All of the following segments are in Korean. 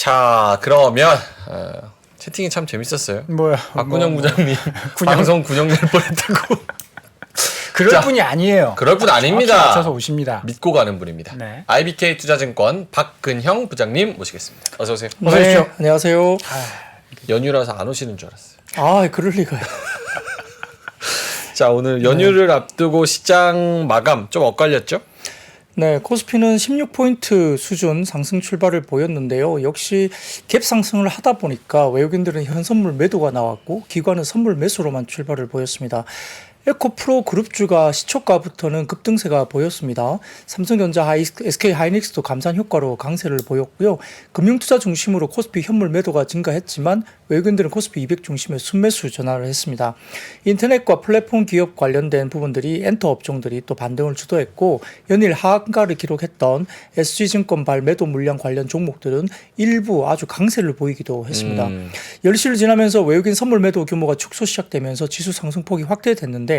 자, 그러면 채팅이 참 재밌었어요. 뭐야? 박군영 부장님 방송 군영될 뻔했다고. 그럴 자, 분이 아니에요. 그럴 분 아닙니다. 맞춰서 오십니다. 믿고 가는 분입니다. 네. IBK 투자증권 박근형 부장님 모시겠습니다. 어서 오세요. 어서 오십시오. 네, 안녕하세요. 연휴라서 안 오시는 줄 알았어요. 아, 그럴 리가요. 자, 오늘 연휴를 앞두고 시장 마감 좀 엇갈렸죠? 네, 코스피는 16포인트 수준 상승 출발을 보였는데요. 역시 갭 상승을 하다 보니까 외국인들은 현선물 매도가 나왔고 기관은 선물 매수로만 출발을 보였습니다. 에코프로 그룹주가 시초가부터는 급등세가 보였습니다. 삼성전자, SK하이닉스도 감산 효과로 강세를 보였고요. 금융투자 중심으로 코스피 현물 매도가 증가했지만 외국인들은 코스피 200 중심의 순매수 전환을 했습니다. 인터넷과 플랫폼 기업 관련된 부분들이 엔터 업종들이 또 반등을 주도했고 연일 하한가를 기록했던 SG증권 발매도 물량 관련 종목들은 일부 아주 강세를 보이기도 했습니다. 10시를 지나면서 외국인 선물 매도 규모가 축소 시작되면서 지수 상승폭이 확대됐는데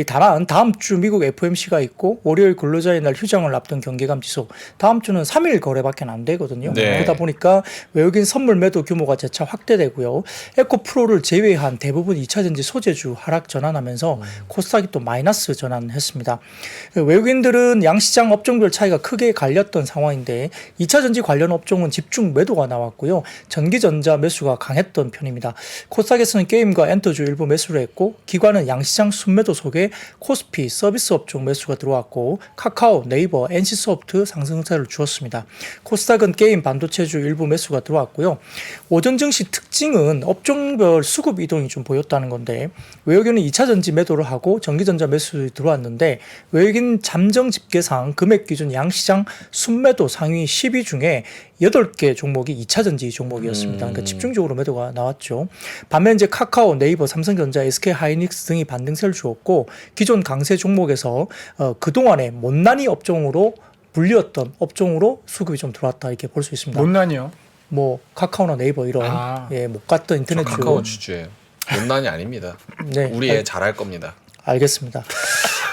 다만 다음 주 미국 FOMC가 있고 월요일 근로자의 날 휴장을 앞둔 경계감 지수 다음 주는 3일 거래밖에 안 되거든요. 네. 그러다 보니까 외국인 선물 매도 규모가 재차 확대되고요. 에코프로를 제외한 대부분 2차전지 소재주 하락 전환하면서 코스닥이 또 마이너스 전환했습니다. 외국인들은 양시장 업종별 차이가 크게 갈렸던 상황인데 2차전지 관련 업종은 집중 매도가 나왔고요. 전기전자 매수가 강했던 편입니다. 코스닥에서는 게임과 엔터주 일부 매수를 했고 기관은 양시장 순매도 속에 코스피 서비스 업종 매수가 들어왔고 카카오, 네이버, NC소프트 상승세를 주었습니다. 코스닥은 게임, 반도체주 일부 매수가 들어왔고요. 오전 증시 특징은 업종별 수급 이동이 좀 보였다는 건데 외국인은 2차전지 매도를 하고 전기전자 매수 들어왔는데 외국인 잠정 집계상 금액 기준 양시장 순매도 상위 10위 중에 8개 종목이 2차전지 종목이었습니다. 그러니까 집중적으로 매도가 나왔죠. 반면 이제 카카오, 네이버, 삼성전자, SK하이닉스 등이 반등세를 주었고 기존 강세 종목에서 그동안에 못난이 업종으로 불리웠던 업종으로 수급이 좀 들어왔다 이렇게 볼 수 있습니다. 못난이요? 뭐 카카오나 네이버 이런 못 갔던 인터넷 주 카카오 주주예요. 못난이 아닙니다. 네, 우리 애 잘할 겁니다. 알겠습니다.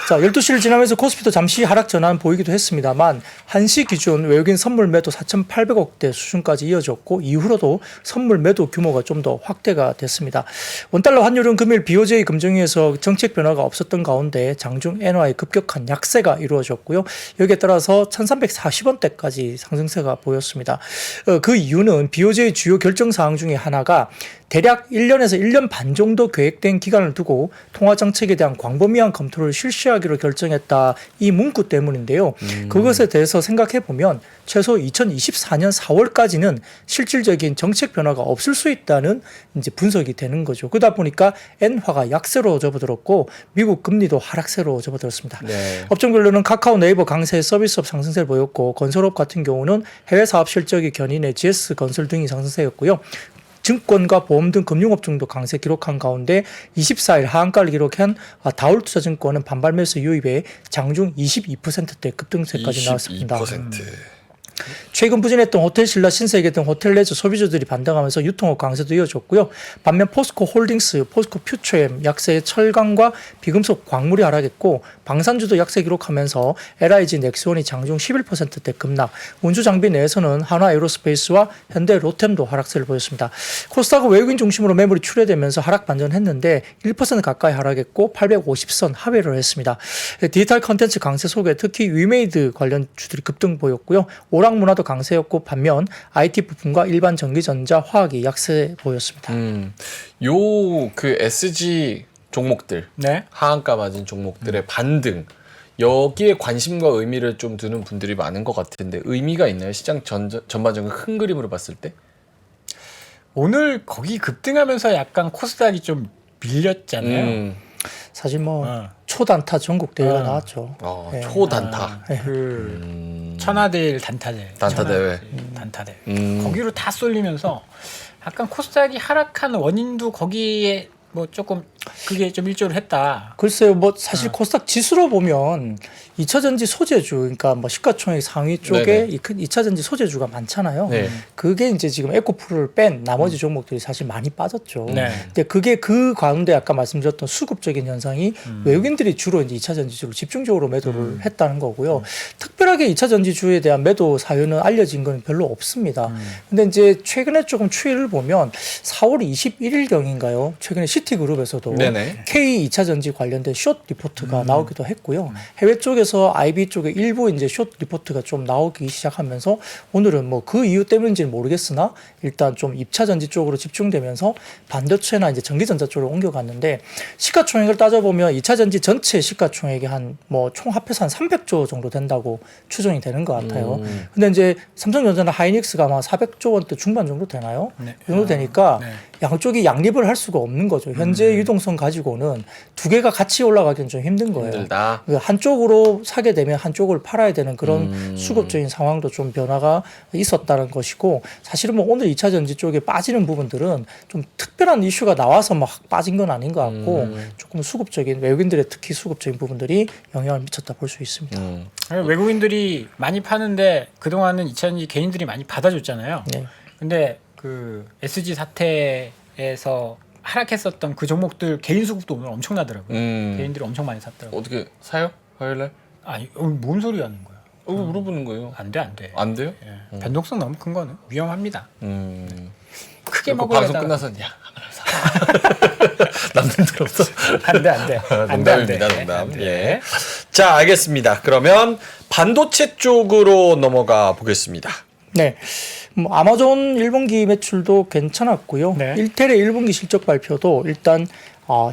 자, 12시를 지나면서 코스피도 잠시 하락 전환 보이기도 했습니다만 1시 기준 외국인 선물 매도 4,800억대 수준까지 이어졌고 이후로도 선물 매도 규모가 좀 더 확대가 됐습니다. 원달러 환율은 금일 BOJ 금정위에서 정책 변화가 없었던 가운데 장중 엔화의 급격한 약세가 이루어졌고요. 여기에 따라서 1,340원대까지 상승세가 보였습니다. 그 이유는 BOJ 주요 결정 사항 중에 하나가 대략 1년에서 1년 반 정도 계획된 기간을 두고 통화정책에 대한 광범위한 검토를 실시하기로 결정했다. 이 문구 때문인데요. 그것에 대해서 생각해보면 최소 2024년 4월까지는 실질적인 정책 변화가 없을 수 있다는 이제 분석이 되는 거죠. 그러다 보니까 엔화가 약세로 접어들었고 미국 금리도 하락세로 접어들었습니다. 네. 업종별로는 카카오, 네이버 강세, 서비스업 상승세를 보였고 건설업 같은 경우는 해외 사업 실적이 견인해 GS건설 등이 상승세였고요. 증권과 보험 등 금융업종도 강세 기록한 가운데 24일 하한가를 기록한 다올투자증권은 반발 매수 유입에 장중 22%대 급등세까지 나왔습니다. 22%. 최근 부진했던 호텔신라, 신세계 등 호텔레저 소비주들이 반등하면서 유통업 강세도 이어졌고요. 반면 포스코 홀딩스, 포스코 퓨처엠 약세의 철강과 비금속 광물이 하락했고 방산주도 약세 기록하면서 LIG 넥스원이 장중 11%대 급락, 운주장비 내에서는 한화 에어로스페이스와 현대 로템도 하락세를 보였습니다. 코스닥은 외국인 중심으로 매물이 출회되면서 하락 반전했는데 1% 가까이 하락했고 850선 하회를 했습니다. 디지털 컨텐츠 강세 속에 특히 위메이드 관련 주들이 급등 보였고요. 오락문화도 강세였고 반면 IT 부품과 일반 전기전자, 화학이 약세 보였습니다. 요 그 SG 종목들, 네. 하한가 맞은 종목들의 반등 여기에 관심과 의미를 좀 두는 분들이 많은 것 같은데 의미가 있나요? 시장 전반적인 큰 그림으로 봤을 때? 오늘 거기 급등하면서 약간 코스닥이 좀 밀렸잖아요. 사실 초단타 전국 대회가 나왔죠. 네. 초단타. 천하대일 단타대. 단타대회. 단타대. 거기로 다 쏠리면서 약간 코스닥이 하락한 원인도 거기에 뭐 조금 그게 좀 일조를 했다. 글쎄요, 뭐 사실 코스닥 지수로 보면 2차 전지 소재주, 그러니까 뭐 시가총액 상위 쪽에 네네. 이 2차 전지 소재주가 많잖아요. 네. 그게 이제 지금 에코프로를 뺀 나머지 종목들이 사실 많이 빠졌죠. 네. 근데 그게 그 가운데 아까 말씀드렸던 수급적인 현상이 외국인들이 주로 이제 2차 전지주를 집중적으로 매도를 했다는 거고요. 특별하게 2차 전지주에 대한 매도 사유는 알려진 건 별로 없습니다. 근데 이제 최근에 조금 추이를 보면 4월 21일경인가요? 최근에 시티그룹에서도 네네. K 2차 전지 관련된 숏 리포트가 나오기도 했고요. 해외 쪽에서 IB 쪽에 일부 이제 숏 리포트가 좀 나오기 시작하면서 오늘은 뭐 그 이유 때문인지는 모르겠으나 일단 좀 2차 전지 쪽으로 집중되면서 반도체나 이제 전기전자 쪽으로 옮겨갔는데 시가총액을 따져보면 2차 전지 전체 시가총액이 한 뭐 총 합해서 한 300조 정도 된다고 추정이 되는 것 같아요. 근데 이제 삼성전자나 하이닉스가 아마 400조 원대 중반 정도 되나요? 네. 그 정도 되니까 네. 양쪽이 양립을 할 수가 없는 거죠. 현재 유동성 가지고는 두 개가 같이 올라가기는 좀 힘든 거예요. 힘들다. 한쪽으로 사게 되면 한쪽을 팔아야 되는 그런 수급적인 상황도 좀 변화가 있었다는 것이고 사실은 뭐 오늘 2차 전지 쪽에 빠지는 부분들은 좀 특별한 이슈가 나와서 막 빠진 건 아닌 것 같고 조금 수급적인 외국인들의 특히 수급적인 부분들이 영향을 미쳤다 볼 수 있습니다. 외국인들이 많이 파는데 그동안은 2차 전지 개인들이 많이 받아줬잖아요. 네. 근데 그 SG 사태에서 하락했었던 그 종목들 개인 수급도 오늘 엄청나더라고요. 개인들이 엄청 많이 샀더라고요. 어떻게 사요? 화요일날? 아니, 뭔 소리 하는 거야? 물어보는 거예요. 안 돼, 안 돼. 안 돼요? 예. 변동성 너무 큰 거는 위험합니다. 크게 그리고 먹어야 방송 끝나서 야 하나 사. 남들 없어. 안 돼, 안 돼. 안 돼, 안 돼. 농담입니다, 농담. 안 돼. 예. 자, 알겠습니다. 그러면 반도체 쪽으로 넘어가 보겠습니다. 네. 뭐 아마존 1분기 매출도 괜찮았고요. 네. 인텔의 1분기 실적 발표도 일단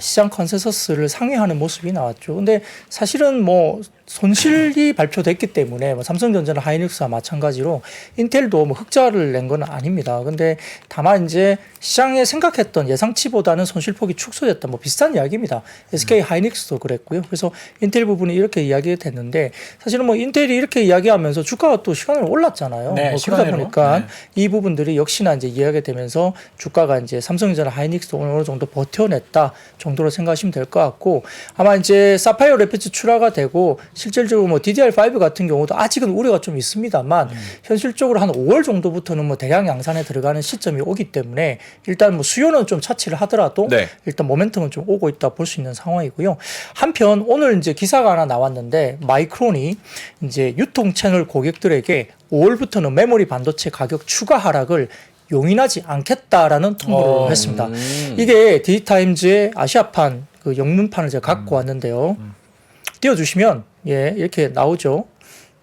시장 컨센서스를 상회하는 모습이 나왔죠. 근데 사실은 뭐 손실이 발표됐기 때문에 뭐 삼성전자나 하이닉스와 마찬가지로 인텔도 뭐 흑자를 낸 건 아닙니다. 근데 다만 이제 시장에 생각했던 예상치보다는 손실폭이 축소됐다. 뭐 비슷한 이야기입니다. SK 하이닉스도 그랬고요. 그래서 인텔 부분이 이렇게 이야기가 됐는데 사실은 뭐 인텔이 이렇게 이야기하면서 주가가 또 시간으로 올랐잖아요. 네, 뭐 그러다 시간으로. 보니까 네. 이 부분들이 역시나 이제 이야기가 되면서 주가가 이제 삼성전자 하이닉스도 어느 정도 버텨냈다 정도로 생각하시면 될 것 같고 아마 이제 사파이어 레피츠 출하가 되고 실질적으로 뭐 DDR5 같은 경우도 아직은 우려가 좀 있습니다만 현실적으로 한 5월 정도부터는 뭐 대량 양산에 들어가는 시점이 오기 때문에 일단 뭐 수요는 좀 차치를 하더라도 네. 일단 모멘텀은 좀 오고 있다 볼 수 있는 상황이고요. 한편 오늘 이제 기사가 하나 나왔는데 마이크론이 이제 유통 채널 고객들에게 5월부터는 메모리 반도체 가격 추가 하락을 용인하지 않겠다라는 통보를 했습니다. 이게 디지타임즈의 아시아판 그 영문판을 제가 갖고 왔는데요. 띄워주시면 예 이렇게 나오죠.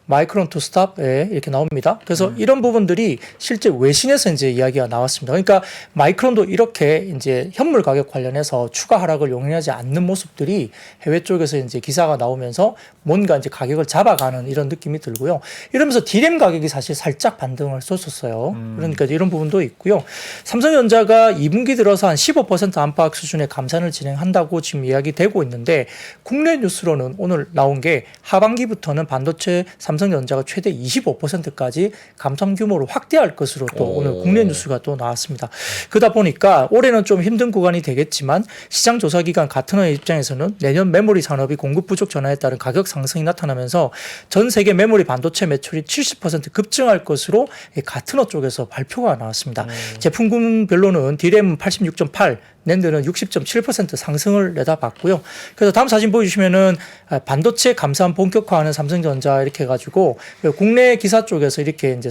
마이크론 투 스탑 이렇게 나옵니다. 그래서 이런 부분들이 실제 외신에서 이제 이야기가 나왔습니다. 그러니까 마이크론도 이렇게 이제 현물 가격 관련해서 추가 하락을 용인하지 않는 모습들이 해외 쪽에서 이제 기사가 나오면서 뭔가 이제 가격을 잡아가는 이런 느낌이 들고요. 이러면서 디램 가격이 사실 살짝 반등을 줬었어요. 그러니까 이런 부분도 있고요. 삼성전자가 2분기 들어서 한 15% 안팎 수준의 감산을 진행한다고 지금 이야기되고 있는데 국내 뉴스로는 오늘 나온 게 하반기부터는 반도체 삼성전자가 최대 25%까지 감산 규모를 확대할 것으로 또 오늘 국내 뉴스가 또 나왔습니다. 그러다 보니까 올해는 좀 힘든 구간이 되겠지만 시장 조사기관 가트너의 입장에서는 내년 메모리 산업이 공급 부족 전환에 따른 가격 상승이 나타나면서 전 세계 메모리 반도체 매출이 70% 급증할 것으로 가트너 쪽에서 발표가 나왔습니다. 제품군별로는 D램은 86.8, 낸드는 60.7% 상승을 내다봤고요. 그래서 다음 사진 보여주시면은 반도체 감산 본격화하는 삼성전자 이렇게 해가지고 국내 기사 쪽에서 이렇게 이제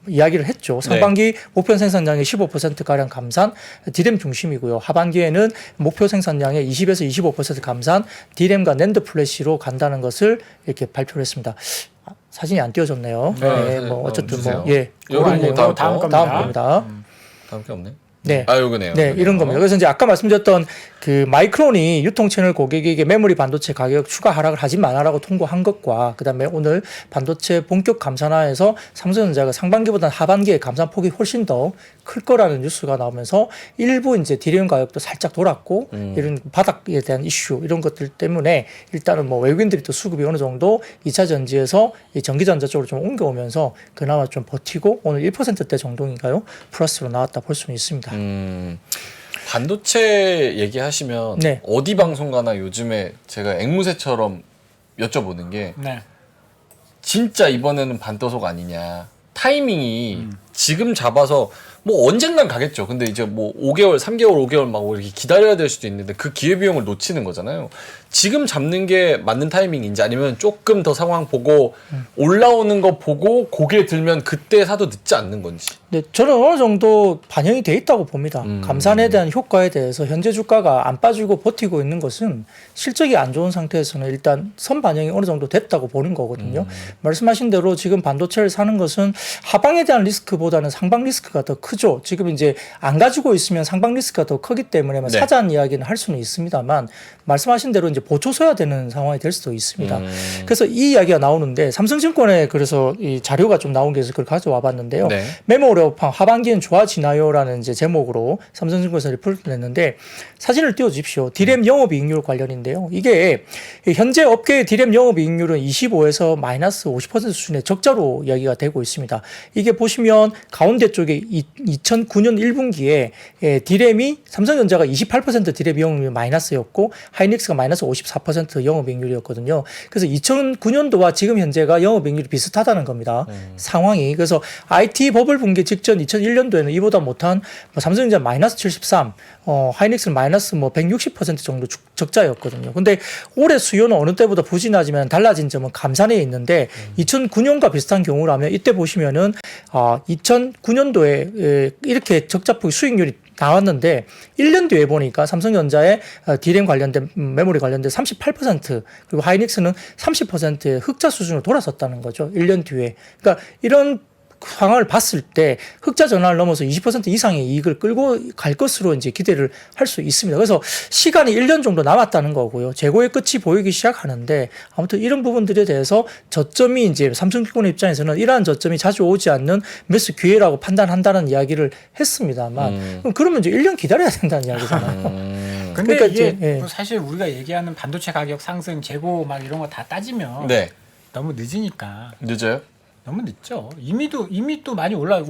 이야기를 했죠. 상반기 목표 생산량의 15%가량 감산, D램 중심이고요. 하반기에는 목표 생산량의 20에서 25% 감산, D램과 낸드 플래시로 간다는 것을 이렇게 발표를 했습니다. 사진이 안 띄워졌네요. 네, 뭐 어쨌든 주세요. 뭐 예, 요런 거 다음 다음 거? 겁니다. 다음 게 없네. 네. 요거네요. 네, 이런 겁니다. 그래서 이제 아까 말씀드렸던 그 마이크론이 유통 채널 고객에게 메모리 반도체 가격 추가 하락을 하지 마라라고 통보한 것과 그다음에 오늘 반도체 본격 감산화에서 삼성전자가 상반기보다는 하반기에 감산 폭이 훨씬 더 클 거라는 뉴스가 나오면서 일부 이제 디램 가격도 살짝 돌았고 이런 바닥에 대한 이슈 이런 것들 때문에 일단은 뭐 외국인들이 또 수급이 어느 정도 2차 전지에서 이 전기전자 쪽으로 좀 옮겨오면서 그나마 좀 버티고 오늘 1%대 정도인가요? 플러스로 나왔다 볼 수는 있습니다. 반도체 얘기하시면 네. 어디 방송가나 요즘에 제가 앵무새처럼 여쭤보는 게 네. 진짜 이번에는 반도속 아니냐. 타이밍이 지금 잡아서 뭐 언젠간 가겠죠. 근데 이제 뭐 5개월, 3개월, 5개월 막 이렇게 기다려야 될 수도 있는데 그 기회비용을 놓치는 거잖아요. 지금 잡는 게 맞는 타이밍인지 아니면 조금 더 상황 보고 올라오는 거 보고 고개 들면 그때 사도 늦지 않는 건지. 네, 저는 어느 정도 반영이 돼 있다고 봅니다. 감산에 대한 효과에 대해서 현재 주가가 안 빠지고 버티고 있는 것은 실적이 안 좋은 상태에서는 일단 선 반영이 어느 정도 됐다고 보는 거거든요. 말씀하신 대로 지금 반도체를 사는 것은 하방에 대한 리스크보다는 상방 리스크가 더 크죠. 지금 이제 안 가지고 있으면 상방 리스크가 더 크기 때문에 네. 사자한 이야기는 할 수는 있습니다만 말씀하신 대로 이제 보초 서야 되는 상황이 될 수도 있습니다. 그래서 이 이야기가 나오는데 삼성증권에 그래서 이 자료가 좀 나온 게 있어서 그걸 가져와 봤는데요. 네. 메모리업황 하반기엔 좋아지나요라는 이제 제목으로 삼성증권에서 리포트를 냈는데 사진을 띄워주십시오. 디램 영업이익률 관련인데요. 이게 현재 업계의 디램 영업이익률은 25에서 마이너스 50% 수준의 적자로 이야기가 되고 있습니다. 이게 보시면 가운데 쪽에 2009년 1분기에 디램이 삼성전자가 28% 디램 영업이익률 마이너스였고 하이닉스가 마이너스 54% 영업이익률이었거든요. 그래서 2009년도와 지금 현재가 영업이익률이 비슷하다는 겁니다. 상황이. 그래서 IT 버블 붕괴 직전 2001년도에는 이보다 못한 삼성전자 마이너스 73, 하이닉스는 마이너스 160% 정도 적자였거든요. 근데 올해 수요는 어느 때보다 부진하지만 달라진 점은 감산에 있는데 2009년과 비슷한 경우라면 이때 보시면은 2009년도에 이렇게 적자폭 수익률이 나왔는데 1년 뒤에 보니까 삼성전자의 디램 관련된 메모리 관련된 38% 그리고 하이닉스는 30%의 흑자 수준으로 돌아섰다는 거죠. 1년 뒤에. 그러니까 이런 상황을 봤을 때 흑자 전환을 넘어서 20% 이상의 이익을 끌고 갈 것으로 이제 기대를 할 수 있습니다. 그래서 시간이 1년 정도 남았다는 거고요. 재고의 끝이 보이기 시작하는데 아무튼 이런 부분들에 대해서 저점이 이제 삼성증권 입장에서는 이러한 저점이 자주 오지 않는 매수 기회라고 판단한다는 이야기를 했습니다만 그러면 이제 1년 기다려야 된다는 이야기잖아요. 근데 그러니까 이게 이제, 뭐 사실 우리가 얘기하는 반도체 가격 상승, 재고 막 이런 거 다 따지면 네. 너무 늦으니까. 늦어요? 너무 늦죠. 이미 또 많이 올라.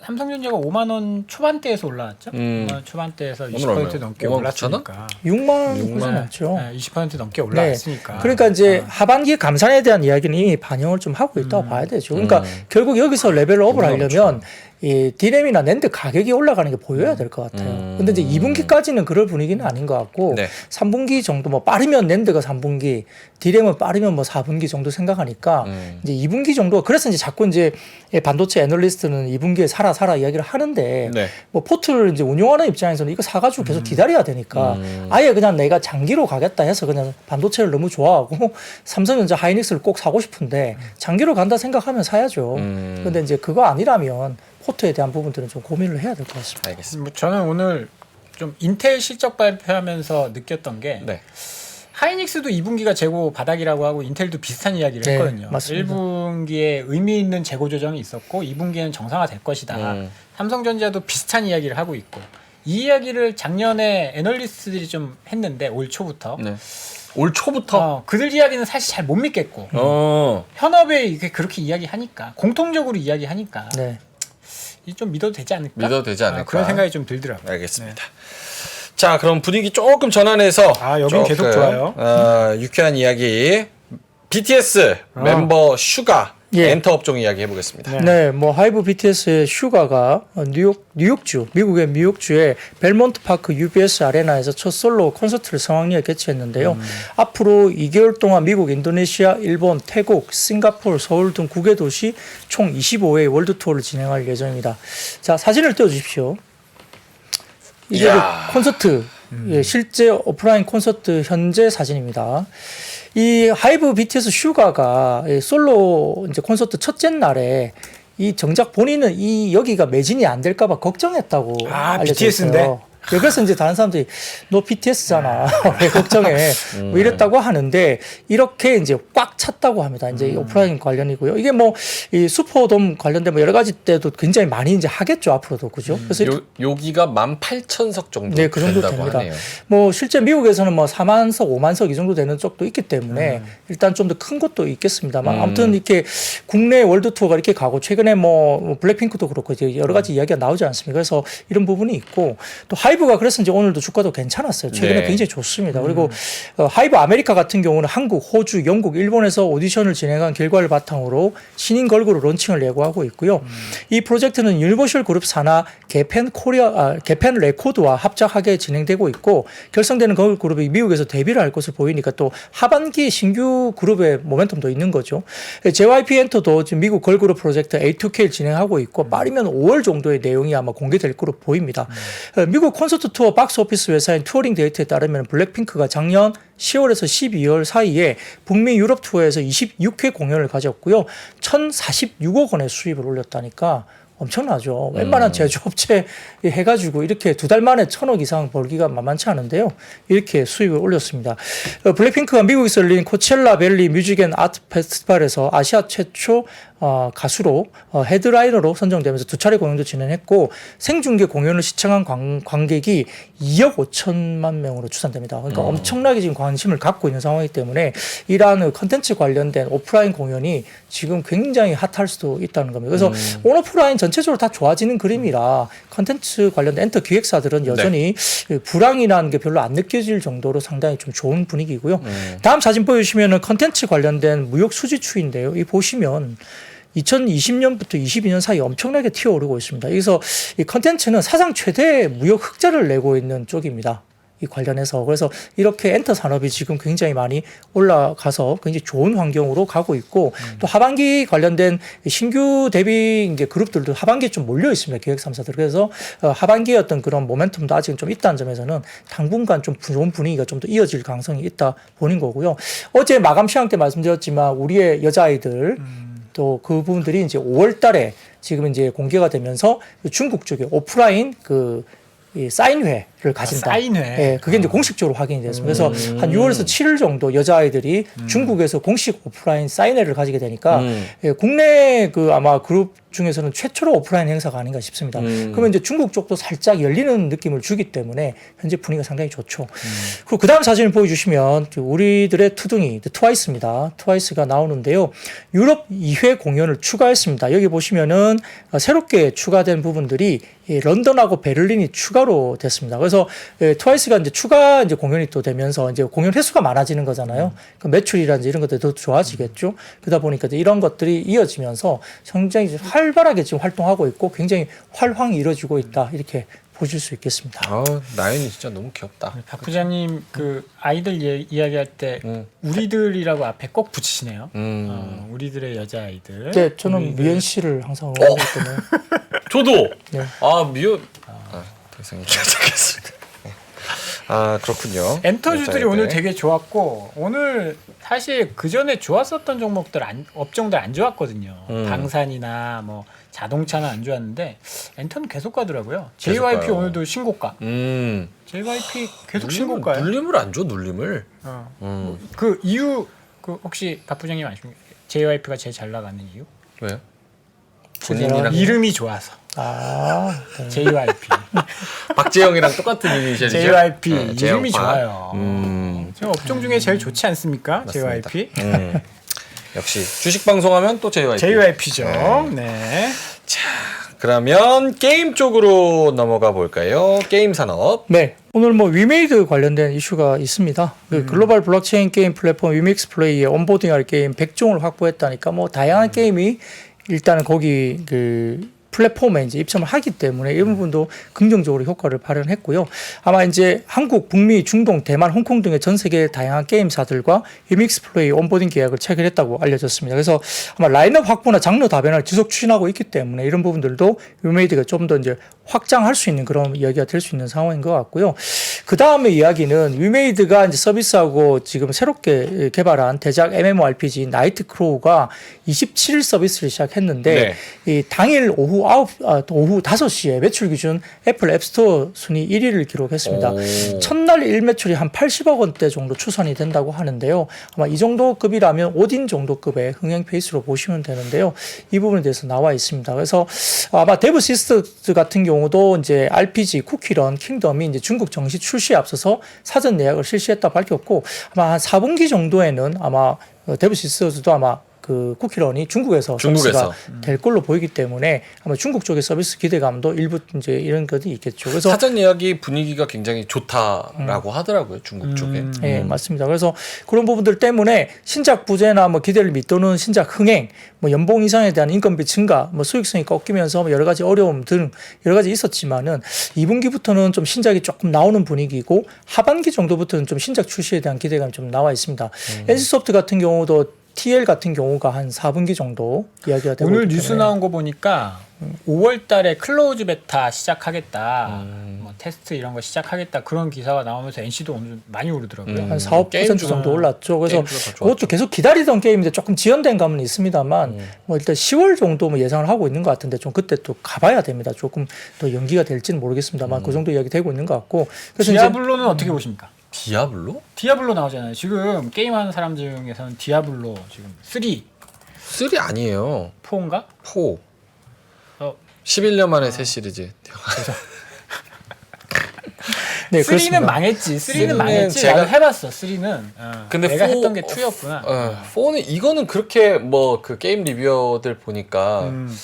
삼성전자가 5만 원 초반대에서 올라왔죠. 5만 원 초반대에서 20% 넘게 5만 올랐으니까. 6만 그러지 않죠. 네, 20% 넘게 올라왔으니까. 네. 그러니까 이제 하반기 감산에 대한 이야기는 이미 반영을 좀 하고 있다고 봐야 되죠. 그러니까 결국 여기서 레벨업을 하려면 이 디램이나 낸드 가격이 올라가는 게 보여야 될 것 같아요. 근데 이제 2분기까지는 그럴 분위기는 아닌 것 같고 네. 3분기 정도 빠르면 낸드가 3분기, 디램은 빠르면 4분기 정도 생각하니까 이제 2분기 정도 그래서 이제 자꾸 이제 반도체 애널리스트는 2분기에 사라 이야기를 하는데 네. 뭐 포트를 이제 운용하는 입장에서는 이거 사가지고 계속 기다려야 되니까 아예 그냥 내가 장기로 가겠다 해서 그냥 반도체를 너무 좋아하고 삼성전자 하이닉스를 꼭 사고 싶은데 장기로 간다 생각하면 사야죠. 근데 이제 그거 아니라면 포트에 대한 부분들은 좀 고민을 해야 될 것 같습니다. 알겠습니다. 뭐 저는 오늘 좀 인텔 실적 발표하면서 느꼈던 게 네. 하이닉스도 2분기가 재고 바닥이라고 하고 인텔도 비슷한 이야기를 네, 했거든요. 맞습니다. 1분기에 의미 있는 재고 조정이 있었고 2분기에는 정상화될 것이다. 삼성전자도 비슷한 이야기를 하고 있고 이 이야기를 작년에 애널리스트들이 좀 했는데 올 초부터 네. 올 초부터 그들 이야기는 사실 잘 못 믿겠고 현업에 이게 그렇게 이야기하니까 공통적으로 이야기하니까 네. 좀 믿어도 되지 않을까? 믿어도 되지 않을까? 그런 생각이 좀 들더라고요. 알겠습니다. 자, 그럼 분위기 조금 전환해서 여긴 계속 좋아요. 유쾌한 이야기 BTS 멤버 슈가 엔터 업종 이야기 해보겠습니다. 네, 뭐 하이브 BTS의 슈가가 뉴욕주, 미국의 뉴욕주의 벨몬트 파크 UBS 아레나에서 첫 솔로 콘서트를 성황리에 개최했는데요. 앞으로 2개월 동안 미국, 인도네시아, 일본, 태국, 싱가포르, 서울 등 9개 도시 총 25회의 월드 투어를 진행할 예정입니다. 자, 사진을 띄워주십시오. 이게 그 콘서트, 실제 오프라인 콘서트 현재 사진입니다. 이 하이브 BTS 슈가가 솔로 이제 콘서트 첫째 날에 이 정작 본인은 이 여기가 매진이 안 될까봐 걱정했다고 알려져 BTS인데? 있어요. 그래서 이제 다른 사람들이 너 BTS잖아 왜 걱정해 뭐 이랬다고 하는데 이렇게 이제 꽉 찼다고 합니다. 이제 오프라인 관련이고요. 이게 뭐 이 슈퍼돔 관련된 뭐 여러 가지 때도 굉장히 많이 이제 하겠죠 앞으로도 그죠? 그래서 여기가 18,000석 정도 네, 그 정도 된다고 됩니다. 하네요. 뭐 실제 미국에서는 뭐 4만석, 5만석 이 정도 되는 쪽도 있기 때문에 일단 좀 더 큰 곳도 있겠습니다만 아무튼 이렇게 국내 월드 투어가 이렇게 가고 최근에 뭐 블랙핑크도 그렇고 이제 여러 가지 이야기가 나오지 않습니까? 그래서 이런 부분이 있고 또 하이브가 그래서 이제 오늘도 주가도 괜찮았어요. 최근에 네. 굉장히 좋습니다. 그리고 하이브 아메리카 같은 경우는 한국, 호주, 영국, 일본에서 오디션을 진행한 결과를 바탕으로 신인 걸그룹 론칭을 예고하고 있고요. 이 프로젝트는 유니버셜 그룹 산하 개펜 레코드와 합작하게 진행되고 있고 결성되는 걸그룹이 미국에서 데뷔를 할 것을 보이니까 또 하반기 신규 그룹의 모멘텀도 있는 거죠. JYP 엔터도 지금 미국 걸그룹 프로젝트 A2K를 진행하고 있고 빠르면 5월 정도의 내용이 아마 공개될 것으로 보입니다. 미국 콘서트 투어 박스 오피스 회사인 투어링 데이터에 따르면 블랙핑크가 작년 10월에서 12월 사이에 북미 유럽 투어에서 26회 공연을 가졌고요. 1,046억 원의 수입을 올렸다니까 엄청나죠. 웬만한 제조업체 해가지고 이렇게 두 달 만에 1,000억 이상 벌기가 만만치 않은데요. 이렇게 수입을 올렸습니다. 블랙핑크가 미국에서 열린 코첼라 밸리 뮤직 앤 아트 페스티벌에서 아시아 최초 가수로 헤드라이너로 선정되면서 두 차례 공연도 진행했고 생중계 공연을 시청한 관객이 2억 5천만 명으로 추산됩니다. 그러니까 엄청나게 지금 관심을 갖고 있는 상황이기 때문에 이러한 컨텐츠 관련된 오프라인 공연이 지금 굉장히 핫할 수도 있다는 겁니다. 그래서 온오프라인 전체적으로 다 좋아지는 그림이라 컨텐츠 관련된 엔터 기획사들은 여전히 불황이라는 게 별로 안 느껴질 정도로 상당히 좀 좋은 분위기고요. 다음 사진 보여주시면 컨텐츠 관련된 무역 수지 추인데요. 이 보시면 2020년부터 22년 사이 엄청나게 튀어오르고 있습니다. 여기서 이 컨텐츠는 사상 최대 무역 흑자를 내고 있는 쪽입니다. 이 관련해서. 그래서 이렇게 엔터 산업이 지금 굉장히 많이 올라가서 굉장히 좋은 환경으로 가고 있고 또 하반기 관련된 신규 데뷔 이제 그룹들도 하반기에 좀 몰려 있습니다. 기획 3사들. 그래서 하반기의 어떤 그런 모멘텀도 아직은 좀 있다는 점에서는 당분간 좀 좋은 분위기가 좀 더 이어질 가능성이 있다 보는 거고요. 어제 마감 시황 때 말씀드렸지만 우리의 여자아이들 또 그 부분들이 이제 5월 달에 지금 이제 공개가 되면서 중국 쪽에 오프라인 이 사인회를 가진다. 사인회. 예, 그게 이제 공식적으로 확인이 됐습니다. 그래서 한 6월에서 7일 정도 여자아이들이 중국에서 공식 오프라인 사인회를 가지게 되니까 예, 국내 아마 그룹 중에서는 최초로 오프라인 행사가 아닌가 싶습니다. 그러면 이제 중국 쪽도 살짝 열리는 느낌을 주기 때문에 현재 분위기가 상당히 좋죠. 그리고 그 다음 사진을 보여주시면 우리들의 투둥이 트와이스입니다. 트와이스가 나오는데요. 유럽 2회 공연을 추가했습니다. 여기 보시면은 새롭게 추가된 부분들이 런던하고 베를린이 추가로 됐습니다. 그래서 트와이스가 이제 추가 이제 공연이 또 되면서 이제 공연 횟수가 많아지는 거잖아요. 그 매출이라든지 이런 것들이 더 좋아지겠죠. 그러다 보니까 이런 것들이 이어지면서 굉장히 활발하게 지금 활동하고 있고 굉장히 활황이 이루어지고 있다. 이렇게 보실 수 있겠습니다. 나연이 진짜 너무 귀엽다. 박 부장님 그 아이들 이야기할 때 우리들이라고 앞에 꼭 붙이시네요. 우리들의 여자아이들. 네, 저는 미연 씨를 항상 응원하기 때문에. 저도. 네. 미연. 더 이상 얘기하겠습니다. 그렇군요. 엔터주들이 여자애들. 오늘 되게 좋았고 오늘 사실 그 전에 좋았었던 종목들 업종들 안 좋았거든요. 방산이나 뭐 자동차는 안 좋았는데 엔터는 계속 가더라고요. JYP 가요. 오늘도 신고가. JYP 계속 신고가요. 눌림을 안 줘, 눌림을. 그 이유 혹시 박 부장님 아십니까? JYP가 제일 잘 나가는 이유? 왜요? 본인이랑 이름이 좋아서. 네. JYP. 박재영이랑 똑같은 이니셜이죠. JYP 네, 이름이 재영파. 좋아요. 지금 업종 중에 제일 좋지 않습니까? 맞습니다. JYP. 역시 주식 방송하면 또 JYP. JYP죠. 네. 그러면 게임 쪽으로 넘어가 볼까요? 게임 산업. 네. 오늘 위메이드 관련된 이슈가 있습니다. 그 글로벌 블록체인 게임 플랫폼 위믹스 플레이에 온보딩할 게임 100종을 확보했다니까 다양한 게임이 일단은 거기 플랫폼에 이제 입점을 하기 때문에 이 부분도 긍정적으로 효과를 발현했고요. 아마 이제 한국, 북미, 중동, 대만, 홍콩 등의 전 세계 다양한 게임사들과 위믹스 플레이 온보딩 계약을 체결했다고 알려졌습니다. 그래서 아마 라인업 확보나 장르 다변화를 지속 추진하고 있기 때문에 이런 부분들도 위메이드가 좀 더 이제 확장할 수 있는 그런 이야기가 될 수 있는 상황인 것 같고요. 그 다음에 이야기는 위메이드가 이제 서비스하고 지금 새롭게 개발한 대작 MMORPG 나이트 크로우가 27일 서비스를 시작했는데 이 당일 오후 5시에 매출 기준 애플 앱스토어 순위 1위를 기록했습니다. 첫날 일매출이 한 80억 원대 정도 추산이 된다고 하는데요. 아마 이 정도 급이라면 오딘 정도 급의 흥행 페이스로 보시면 되는데요. 이 부분에 대해서 나와 있습니다. 그래서 아마 데브 시스터즈 같은 경우도 이제 RPG 쿠키런 킹덤이 이제 중국 정식 출시에 앞서서 사전 예약을 실시했다 밝혔고 아마 한 4분기 정도에는 아마 데브 시스터즈도 아마 그 쿠키런이 중국에서 중국에서. 서비스가 될 걸로 보이기 때문에 아마 중국 쪽의 서비스 기대감도 일부 이제 이런 것이 있겠죠. 그래서 사전 예약이 분위기가 굉장히 좋다라고 하더라고요. 중국 쪽에. 예, 맞습니다. 그래서 그런 부분들 때문에 신작 부재나 뭐 기대를 밑도는 신작 흥행, 뭐 연봉 이상에 대한 인건비 증가, 뭐 수익성이 꺾이면서 뭐 여러 가지 어려움 등 여러 가지 있었지만은 2분기부터는 좀 신작이 조금 나오는 분위기고 하반기 정도부터는 좀 신작 출시에 대한 기대감이 좀 나와 있습니다. NC소프트 같은 경우도 TL 같은 경우가 한 4분기 정도 이야기가 되고 오늘 있기 뉴스 때문에. 나온 거 보니까 5월 달에 클로즈 베타 시작하겠다. 뭐 테스트 이런 거 시작하겠다. 그런 기사가 나오면서 NC도 오늘 많이 오르더라고요. 한 4, 5% 게임주가- 정도 올랐죠. 그래서 게임주가 더 좋았죠. 그것도 계속 기다리던 게임인데 조금 지연된 감은 있습니다만 뭐 일단 10월 정도 뭐 예상을 하고 있는 것 같은데 좀 그때 또 가봐야 됩니다. 조금 더 연기가 될지는 모르겠습니다만 그 정도 이야기 되고 있는 것 같고. 그래서 이제 디아블로는 어떻게 보십니까? 디아블로? 디아블로 나오잖아요. 지금 게임하는 사람 중에서는 디아블로 지금 3, 3 아니에요. 4인가? 4. 어. 11년 만에 새 시리즈. 네, 3는 그렇습니다. 망했지. 3는 쓰리는 망했지. 제가- 나도 해봤어. 3는. 근데 내가 4 했던 게 2였구나. 4는 이거는 그렇게 뭐 그 게임 리뷰어들 보니까 음.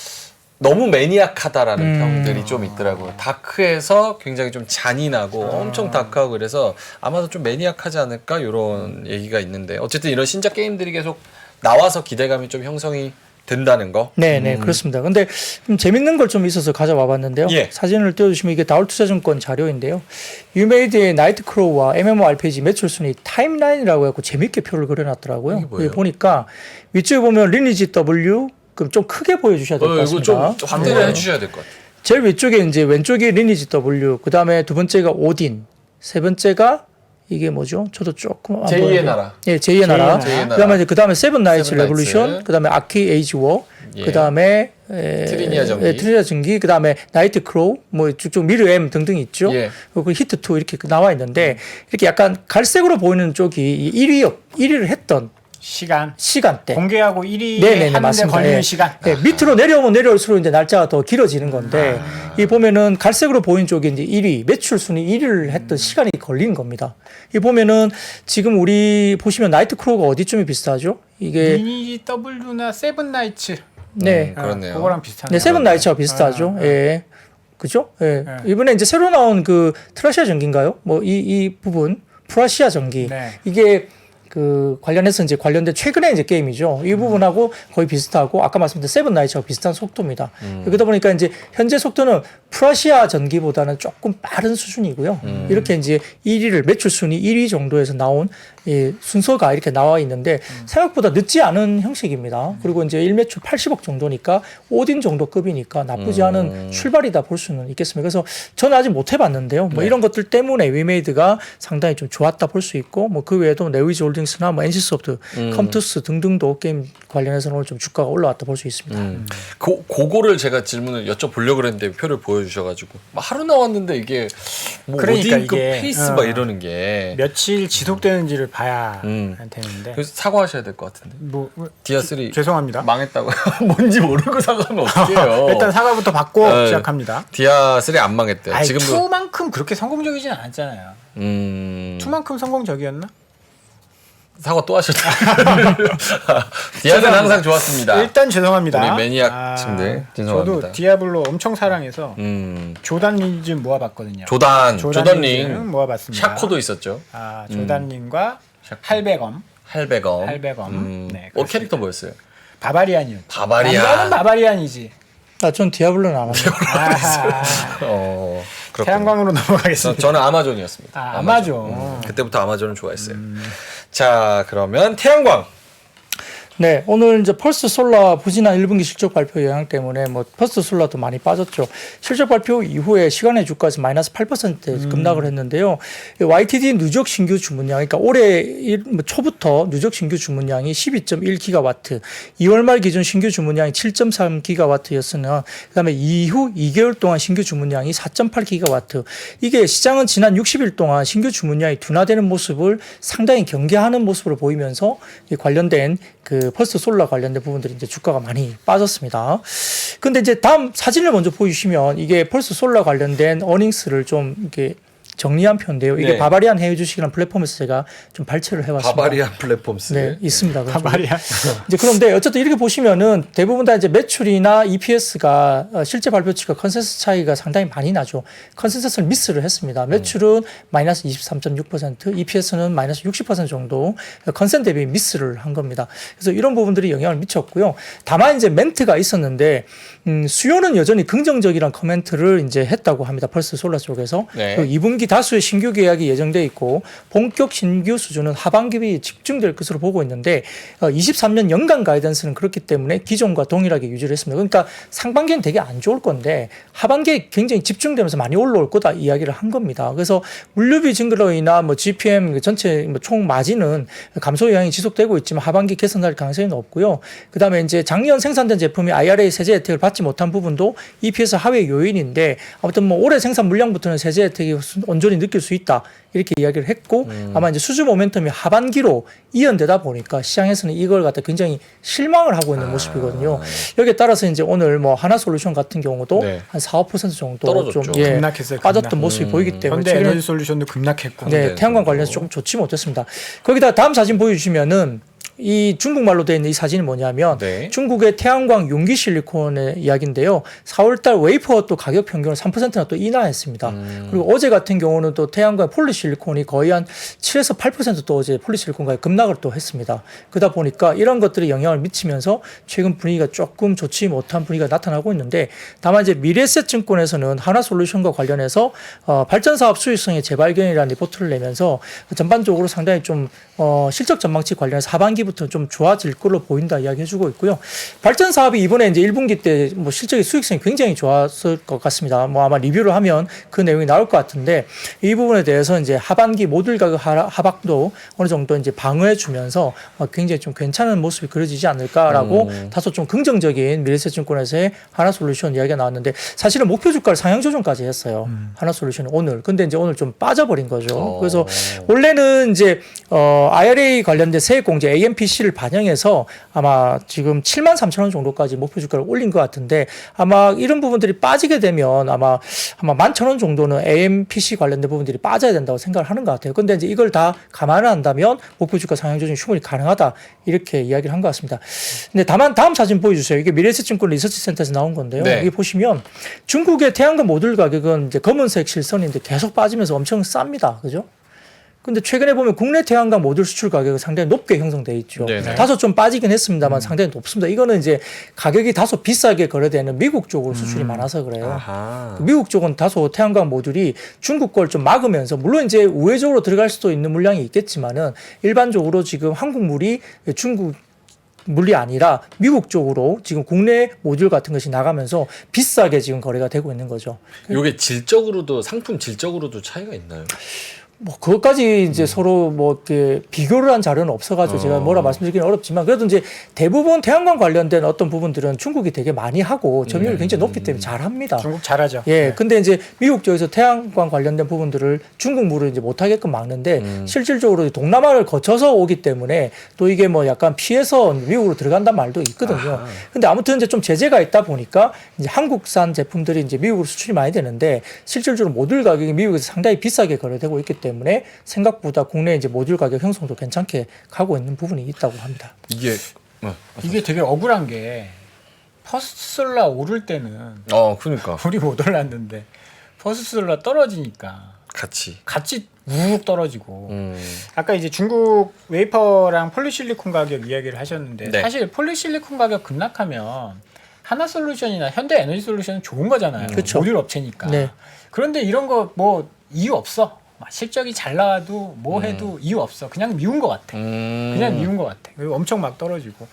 너무 매니악하다라는 평들이 좀 있더라고요. 다크에서 굉장히 좀 잔인하고 엄청 다크하고 그래서 아마도 좀 매니악하지 않을까 이런 얘기가 있는데 어쨌든 이런 신작 게임들이 계속 나와서 기대감이 좀 형성이 된다는 거. 네, 그렇습니다. 근데 좀 재밌는 걸 좀 있어서 가져와 봤는데요. 예. 사진을 띄워주시면 이게 다울투자증권 자료인데요. 유메이드의 나이트크로우와 MMORPG 매출 순위 타임라인이라고 해서 재밌게 표를 그려놨더라고요. 이게 뭐예요? 여기 보니까 위쪽에 보면 리니지 W 그럼 좀 크게 보여주셔야 될 것 이거 같습니다. 좀 확대를 해주셔야 될 것 같아요. 제일 위쪽에 이제 왼쪽이 리니지 W, 그 다음에 두 번째가 오딘, 세 번째가 이게 뭐죠? 저도 조금 안 제2의 보이는데. 나라. 예, 제2의 나라. 제2의 나라. 그다음에 이제 그다음에 세븐 나이츠 세븐 나이츠. 레볼루션, 그다음에 아키 에이지 워, 예. 그다음에 트리니아 전기. 트리니아 전기, 그다음에 나이트 크로우, 뭐 쭉쭉 미르 M 등등 있죠. 예. 그리고 히트 2 이렇게 나와 있는데 이렇게 약간 갈색으로 보이는 쪽이 1위를 했던 시간. 시간대. 공개하고 1위 네네네, 하는데 맞습니다. 걸리는 예. 시간. 예, 밑으로 내려오면 내려올수록 이제 날짜가 더 길어지는 건데 이 보면은 갈색으로 보이는 쪽이 이제 1위 매출 순위 1위를 했던 시간이 걸린 겁니다. 이 보면은 지금 우리 보시면 나이트 크로우가 어디쯤이 비슷하죠? 이게 리니지 W나 세븐 나이츠. 네, 그렇네요. 그거랑 비슷하네요. 네 세븐 나이츠와 비슷하죠. 예, 그죠? 예. 이번에 이제 새로 나온 그 트라시아 전기인가요? 뭐 이 부분 프라시아 전기 네. 이게 그 관련해서 이제 관련된 최근에 이제 게임이죠. 이 부분하고 거의 비슷하고 아까 말씀드린 세븐 나이츠하고 비슷한 속도입니다. 그러다 보니까 이제 현재 속도는 프라시아 전기보다는 조금 빠른 수준이고요. 이렇게 이제 1위를 매출 순위 1위 정도에서 나온 이 순서가 이렇게 나와 있는데 생각보다 늦지 않은 형식입니다. 그리고 이제 1매출 80억 정도니까 오딘 정도 급이니까 나쁘지 않은 출발이다 볼 수는 있겠습니다. 그래서 저는 아직 못 해봤는데요. 뭐 이런 것들 때문에 위메이드가 상당히 좀 좋았다 볼 수 있고 뭐 그 외에도 네위즈 홀딩스나 뭐 NC소프트, 컴투스 등등도 게임 관련해서는 오늘 좀 주가가 올라왔다 볼 수 있습니다. 그거를 제가 질문을 여쭤보려고 그랬는데 표를 보여주셔가지고 막 하루 나왔는데 이게 뭐 그러니까 어디 그 이게, 페이스 막 이러는 게 며칠 지속되는지를 봐야 되는데. 그래서 사과하셔야 될 것 같은데. 뭐 디아3 죄송합니다. 망했다고 뭔지 모르고 사과하면 어떡해요. 일단 사과부터 받고 네. 시작합니다. 디아3 안 망했대요. 아니, 지금도 2만큼 그렇게 성공적이진 않았잖아요. 2만큼 성공적이었나? 사과 또 하셨다. 디아는 항상 좋았습니다. 일단 죄송합니다. 우리 매니악 친구들 죄송합니다. 저도 디아블로 엄청 사랑해서 음. 조단 링즈 모아봤거든요. 조단 링즈 링, 모아봤습니다. 샤코도 있었죠. 조단 링과 샤코. 할배검. 할배검. 할배검. 네, 캐릭터 뭐였어요? 바바리안이었죠. 바바리안. 남자는 바바리안이지. 전 디아블로는 안 합니다. 그렇군요. 태양광으로 넘어가겠습니다. 저는 아마존이었습니다. 아마존. 그때부터 아마존을 좋아했어요. 자, 그러면 태양광. 네, 오늘 이제 펄스 솔라 부진한 1분기 실적 발표 영향 때문에 뭐 펄스 솔라도 많이 빠졌죠. 실적 발표 이후에 시간의 주가에서 마이너스 8% 급락을 했는데요. YTD 누적 신규 주문량, 그러니까 올해 초부터 누적 신규 주문량이 12.1기가와트, 2월 말 기준 신규 주문량이 7.3기가와트였으나 그다음에 이후 2개월 동안 신규 주문량이 4.8기가와트. 이게 시장은 지난 60일 동안 신규 주문량이 둔화되는 모습을 상당히 경계하는 모습으로 보이면서 이 관련된 그 펄스 솔라 관련된 부분들이 이제 주가가 많이 빠졌습니다. 근데 이제 다음 사진을 먼저 보여주시면 이게 펄스 솔라 관련된 어닝스를 좀 이렇게 정리한 표인데요. 이게 네. 바바리안 해외 주식이라는 플랫폼에서 제가 좀 발췌를 해왔습니다. 바바리안 플랫폼스. 네, 있습니다. 바바리안. 이제 그런데 어쨌든 이렇게 보시면은 대부분 다 이제 매출이나 EPS가 실제 발표치가 컨센서스 차이가 상당히 많이 나죠. 컨센서스를 미스를 했습니다. 매출은 마이너스 23.6%, EPS는 마이너스 60% 정도 컨센 대비 미스를 한 겁니다. 그래서 이런 부분들이 영향을 미쳤고요. 다만 이제 멘트가 있었는데 수요는 여전히 긍정적이라는 코멘트를 이제 했다고 합니다. 펄스 솔라 쪽에서. 네. 그리고 2분기 다수의 신규 계약이 예정돼 있고 본격 신규 수주는 하반기에 집중될 것으로 보고 있는데 23년 연간 가이던스는 그렇기 때문에 기존과 동일하게 유지를 했습니다. 그러니까 상반기는 되게 안 좋을 건데 하반기에 굉장히 집중되면서 많이 올라올 거다 이야기를 한 겁니다. 그래서 물류비 증가로 인한 뭐 GPM 전체 총 마진은 감소 영향이 지속되고 있지만 하반기 개선할 가능성이 높고요. 그다음에 이제 작년 생산된 제품이 IRA 세제 혜택을 받지 못한 부분도 EPS 하회 요인인데 아무튼 뭐 올해 생산 물량부터는 세제 혜택이 온전히 느낄 수 있다 이렇게 이야기를 했고 아마 이제 수주 모멘텀이 하반기로 이연되다 보니까 시장에서는 이걸 갖다 굉장히 실망을 하고 있는 모습이거든요. 여기에 따라서 이제 오늘 뭐 하나솔루션 같은 경우도 네. 한 4~5% 정도 떨어졌죠. 좀 급락했어요. 빠졌던 모습이 보이기 때문에 현대 최근에 에너지 솔루션도 급락했고. 네, 태양광 관련해서 조금 좋지 못했습니다. 거기다 다음 사진 보여주시면은 이 중국말로 되어 있는 이 사진이 뭐냐면 네. 중국의 태양광 용기 실리콘의 이야기인데요. 4월달 웨이퍼 또 가격 평균을 3%나 또 인하했습니다. 그리고 어제 같은 경우는 또 태양광 폴리실리콘이 거의 한 7에서 8%또 어제 폴리실리콘 가격 급락을 또 했습니다. 그러다 보니까 이런 것들이 영향을 미치면서 최근 분위기가 조금 좋지 못한 분위기가 나타나고 있는데 다만 이제 미래에셋증권에서는 하나솔루션과 관련해서 발전 사업 수익성의 재발견이라는 리포트를 내면서 전반적으로 상당히 좀 실적 전망치 관련해서 하반기부터 좀 좋아질 걸로 보인다 이야기해주고 있고요. 발전 사업이 이번에 이제 1분기 때 뭐 실적의 수익성이 굉장히 좋았을 것 같습니다. 뭐 아마 리뷰를 하면 그 내용이 나올 것 같은데 이 부분에 대해서 이제 하반기 모듈 가격 하락도 어느 정도 이제 방어해주면서 굉장히 좀 괜찮은 모습이 그려지지 않을까라고 다소 좀 긍정적인 미래에셋증권에서의 하나솔루션 이야기가 나왔는데 사실은 목표 주가를 상향 조정까지 했어요. 하나솔루션이 오늘. 근데 이제 오늘 좀 빠져버린 거죠. 그래서 원래는 이제 IRA 관련된 세액공제 AMPC를 반영해서 아마 지금 73,000원 정도까지 목표 주가를 올린 것 같은데 아마 이런 부분들이 빠지게 되면 아마 11,000원 정도는 AMPC 관련된 부분들이 빠져야 된다고 생각을 하는 것 같아요. 근데 이제 이걸 다 감안을 한다면 목표 주가 상향 조정이 충분히 가능하다 이렇게 이야기를 한 것 같습니다. 근데 다만 다음 사진 보여주세요. 이게 미래에셋증권 리서치센터에서 나온 건데요. 네. 여기 보시면 중국의 태양광 모듈 가격은 이제 검은색 실선인데 계속 빠지면서 엄청 쌉니다. 그죠? 근데 최근에 보면 국내 태양광 모듈 수출 가격은 상당히 높게 형성돼 있죠. 네네. 다소 좀 빠지긴 했습니다만 상당히 높습니다. 이거는 이제 가격이 다소 비싸게 거래되는 미국 쪽으로 수출이 많아서 그래요. 아하. 미국 쪽은 다소 태양광 모듈이 중국 걸 좀 막으면서 물론 이제 우회적으로 들어갈 수도 있는 물량이 있겠지만은 일반적으로 지금 한국 물이 중국 물이 아니라 미국 쪽으로 지금 국내 모듈 같은 것이 나가면서 비싸게 지금 거래가 되고 있는 거죠. 이게 질적으로도 상품 질적으로도 차이가 있나요? 뭐 그것까지 이제 서로 뭐 이렇게 비교를 한 자료는 없어가지고 제가 뭐라 말씀드리기는 어렵지만 그래도 이제 대부분 태양광 관련된 어떤 부분들은 중국이 되게 많이 하고 점유율이 굉장히 높기 때문에 잘합니다. 중국 잘하죠. 예, 네. 근데 이제 미국 쪽에서 태양광 관련된 부분들을 중국 물을 이제 못하게끔 막는데 실질적으로 동남아를 거쳐서 오기 때문에 또 이게 뭐 약간 피해서 미국으로 들어간다는 말도 있거든요. 아하. 근데 아무튼 이제 좀 제재가 있다 보니까 이제 한국산 제품들이 이제 미국으로 수출이 많이 되는데 실질적으로 모듈 가격이 미국에서 상당히 비싸게 거래되고 있기 때문에 생각보다 국내 이제 모듈 가격 형성도 괜찮게 가고 있는 부분이 있다고 합니다. 이게 되게 억울한 게 퍼스트솔라 오를 때는 그러니까 우리 못 올랐는데 퍼스트솔라 떨어지니까 같이 우욱 떨어지고 아까 이제 중국 웨이퍼랑 폴리실리콘 가격 이야기를 하셨는데 네. 사실 폴리실리콘 가격 급락하면 하나솔루션이나 현대에너지솔루션은 좋은 거잖아요. 그쵸. 모듈 업체니까. 네. 그런데 이런 거 뭐 이유 없어. 실적이 잘 나와도 뭐 해도 이유 없어. 그냥 미운 것 같아. 그냥 미운 것 같아. 그리고 엄청 막 떨어지고.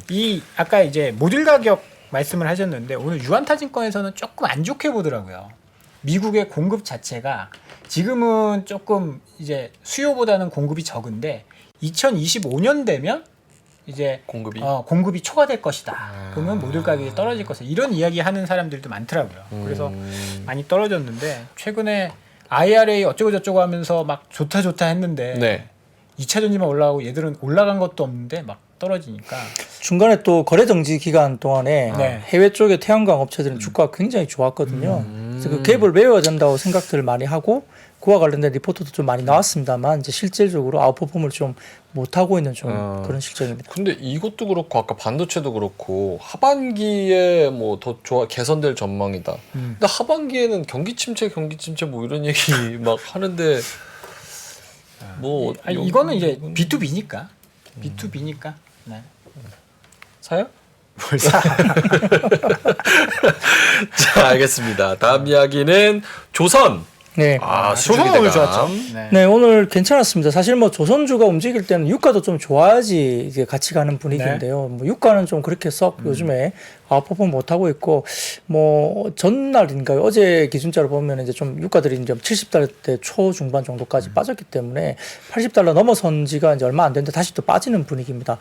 이 아까 이제 모듈 가격 말씀을 하셨는데 오늘 유한타증권에서는 조금 안 좋게 보더라고요. 미국의 공급 자체가 지금은 조금 이제 수요보다는 공급이 적은데 2025년 되면 이제 공급이 초과될 것이다. 그러면 모듈 가격이 떨어질 것이다. 이런 이야기 하는 사람들도 많더라고요. 그래서 많이 떨어졌는데 최근에 IRA 어쩌고 저쩌고 하면서 막 좋다 했는데 네. 2차 전지만 올라가고 얘들은 올라간 것도 없는데 막 떨어지니까 중간에 또 거래 정지 기간 동안에 네. 해외 쪽의 태양광 업체들은 주가가 굉장히 좋았거든요. 그래서 그 갭을 메워야 된다고 생각들을 많이 하고 그와 관련된 리포트도 좀 많이 나왔습니다만 이제 실질적으로 아웃퍼폼을 좀 못하고 있는 좀 그런 실정입니다. 근데 이것도 그렇고 아까 반도체도 그렇고 하반기에 뭐 더 개선될 전망이다. 근데 하반기에는 경기 침체 뭐 이런 얘기 막 하는데 뭐 이거는 이제 B2B니까. 네. 사요? 뭘 사? 자, 알겠습니다. 다음 이야기는 조선. 네. 조선은 오늘 좋았죠. 네. 네, 오늘 괜찮았습니다. 사실 뭐 조선주가 움직일 때는 유가도 좀 좋아야지 이제 같이 가는 분위기인데요. 뭐 유가는 좀 그렇게 썩 요즘에 아웃퍼폼 못하고 있고, 뭐 전날인가요? 어제 기준자로 보면 이제 좀 유가들이 이제 70달러대 초중반 정도까지 빠졌기 때문에 80달러 넘어선 지가 이제 얼마 안 됐는데 다시 또 빠지는 분위기입니다.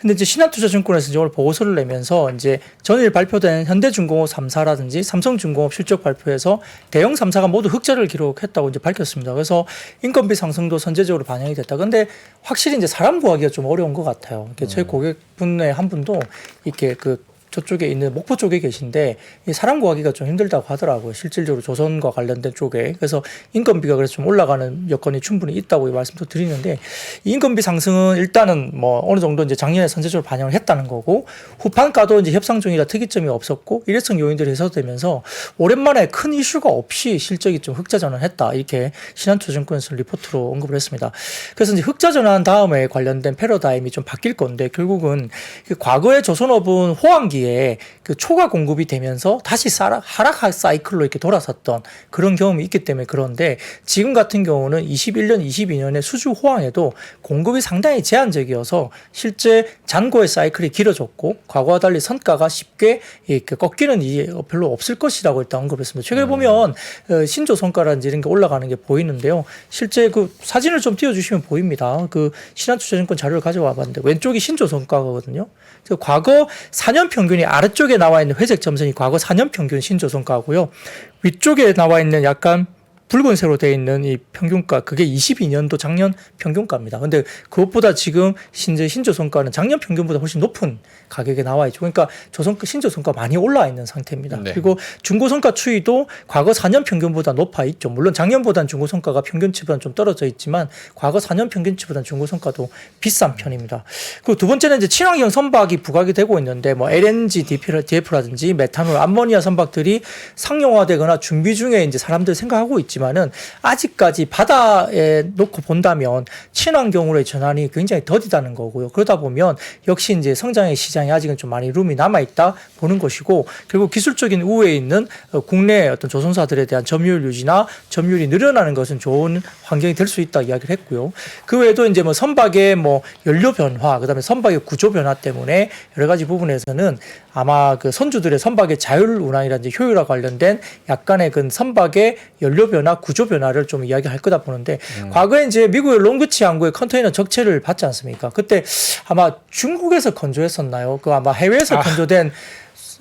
근데 이제 신한투자증권에서 이제 오늘 보고서를 내면서 이제 전일 발표된 현대중공업 3사라든지 삼성중공업 실적 발표에서 대형 3사가 모두 흑자를 기록했다고 이제 밝혔습니다. 그래서 인건비 상승도 선제적으로 반영이 됐다. 근데 확실히 이제 사람 구하기가 좀 어려운 것 같아요. 저희 고객분의 한 분도 이렇게 저쪽에 있는 목포 쪽에 계신데 이 사람 구하기가 좀 힘들다고 하더라고요. 실질적으로 조선과 관련된 쪽에. 그래서 인건비가 그래서 좀 올라가는 여건이 충분히 있다고 말씀도 드리는데, 이 인건비 상승은 일단은 뭐 어느 정도 이제 작년에 선제적으로 반영을 했다는 거고, 후판가도 이제 협상 중이라 특이점이 없었고 일회성 요인들이 해소되면서 오랜만에 큰 이슈가 없이 실적이 좀 흑자 전환했다, 이렇게 신한투자증권에서 리포트로 언급을 했습니다. 그래서 이제 흑자 전환 다음에 관련된 패러다임이 좀 바뀔 건데, 결국은 과거의 조선업은 호황기 그 초과 공급이 되면서 다시 하락 사이클로 이렇게 돌아섰던 그런 경험이 있기 때문에 그런데, 지금 같은 경우는 21년, 22년에 수주 호황에도 공급이 상당히 제한적이어서 실제 잔고의 사이클이 길어졌고 과거와 달리 성과가 쉽게 이렇게 꺾이는 일이 별로 없을 것이라고 일단 언급했습니다. 최근에 보면 신조 성과라든지 이런 게 올라가는 게 보이는데요. 실제 그 사진을 좀 띄워주시면 보입니다. 그 신한투자증권 자료를 가져와 봤는데 왼쪽이 신조 성과거든요. 과거 4년 평균이 아래쪽에 나와 있는 회색 점선이 과거 4년 평균 신조선가고요. 위쪽에 나와 있는 약간 붉은색으로 되어 있는 이 평균가, 그게 22년도 작년 평균가입니다. 근데 그것보다 지금 신조선가는 작년 평균보다 훨씬 높은 가격에 나와 있죠. 그러니까 신조선가 많이 올라와 있는 상태입니다. 네. 그리고 중고선가 추이도 과거 4년 평균보다 높아 있죠. 물론 작년보다는 중고선가가 평균치보다는 좀 떨어져 있지만 과거 4년 평균치보다는 중고선가도 비싼 편입니다. 그리고 두 번째는 이제 친환경 선박이 부각이 되고 있는데, 뭐 LNG, DF라든지 메탄올, 암모니아 선박들이 상용화되거나 준비 중에 이제 사람들 생각하고 있지만은 아직까지 바다에 놓고 본다면 친환경으로의 전환이 굉장히 더디다는 거고요. 그러다 보면 역시 이제 성장의 시장이 아직은 좀 많이 룸이 남아 있다 보는 것이고, 그리고 기술적인 우위에 있는 국내 어떤 조선사들에 대한 점유율 유지나 점유율이 늘어나는 것은 좋은 환경이 될 수 있다 이야기를 했고요. 그 외에도 이제 뭐 선박의 뭐 연료 변화, 그다음에 선박의 구조 변화 때문에 여러 가지 부분에서는 아마 그 선주들의 선박의 자율 운항이라든지 효율화 관련된 약간의 그 선박의 연료 변화, 구조 변화를 좀 이야기할 거다 보는데, 과거에 이제 미국의 롱비치 항구의 컨테이너 적체를 봤지 않습니까? 그때 아마 중국에서 건조했었나요? 그 아마 해외에서 건조된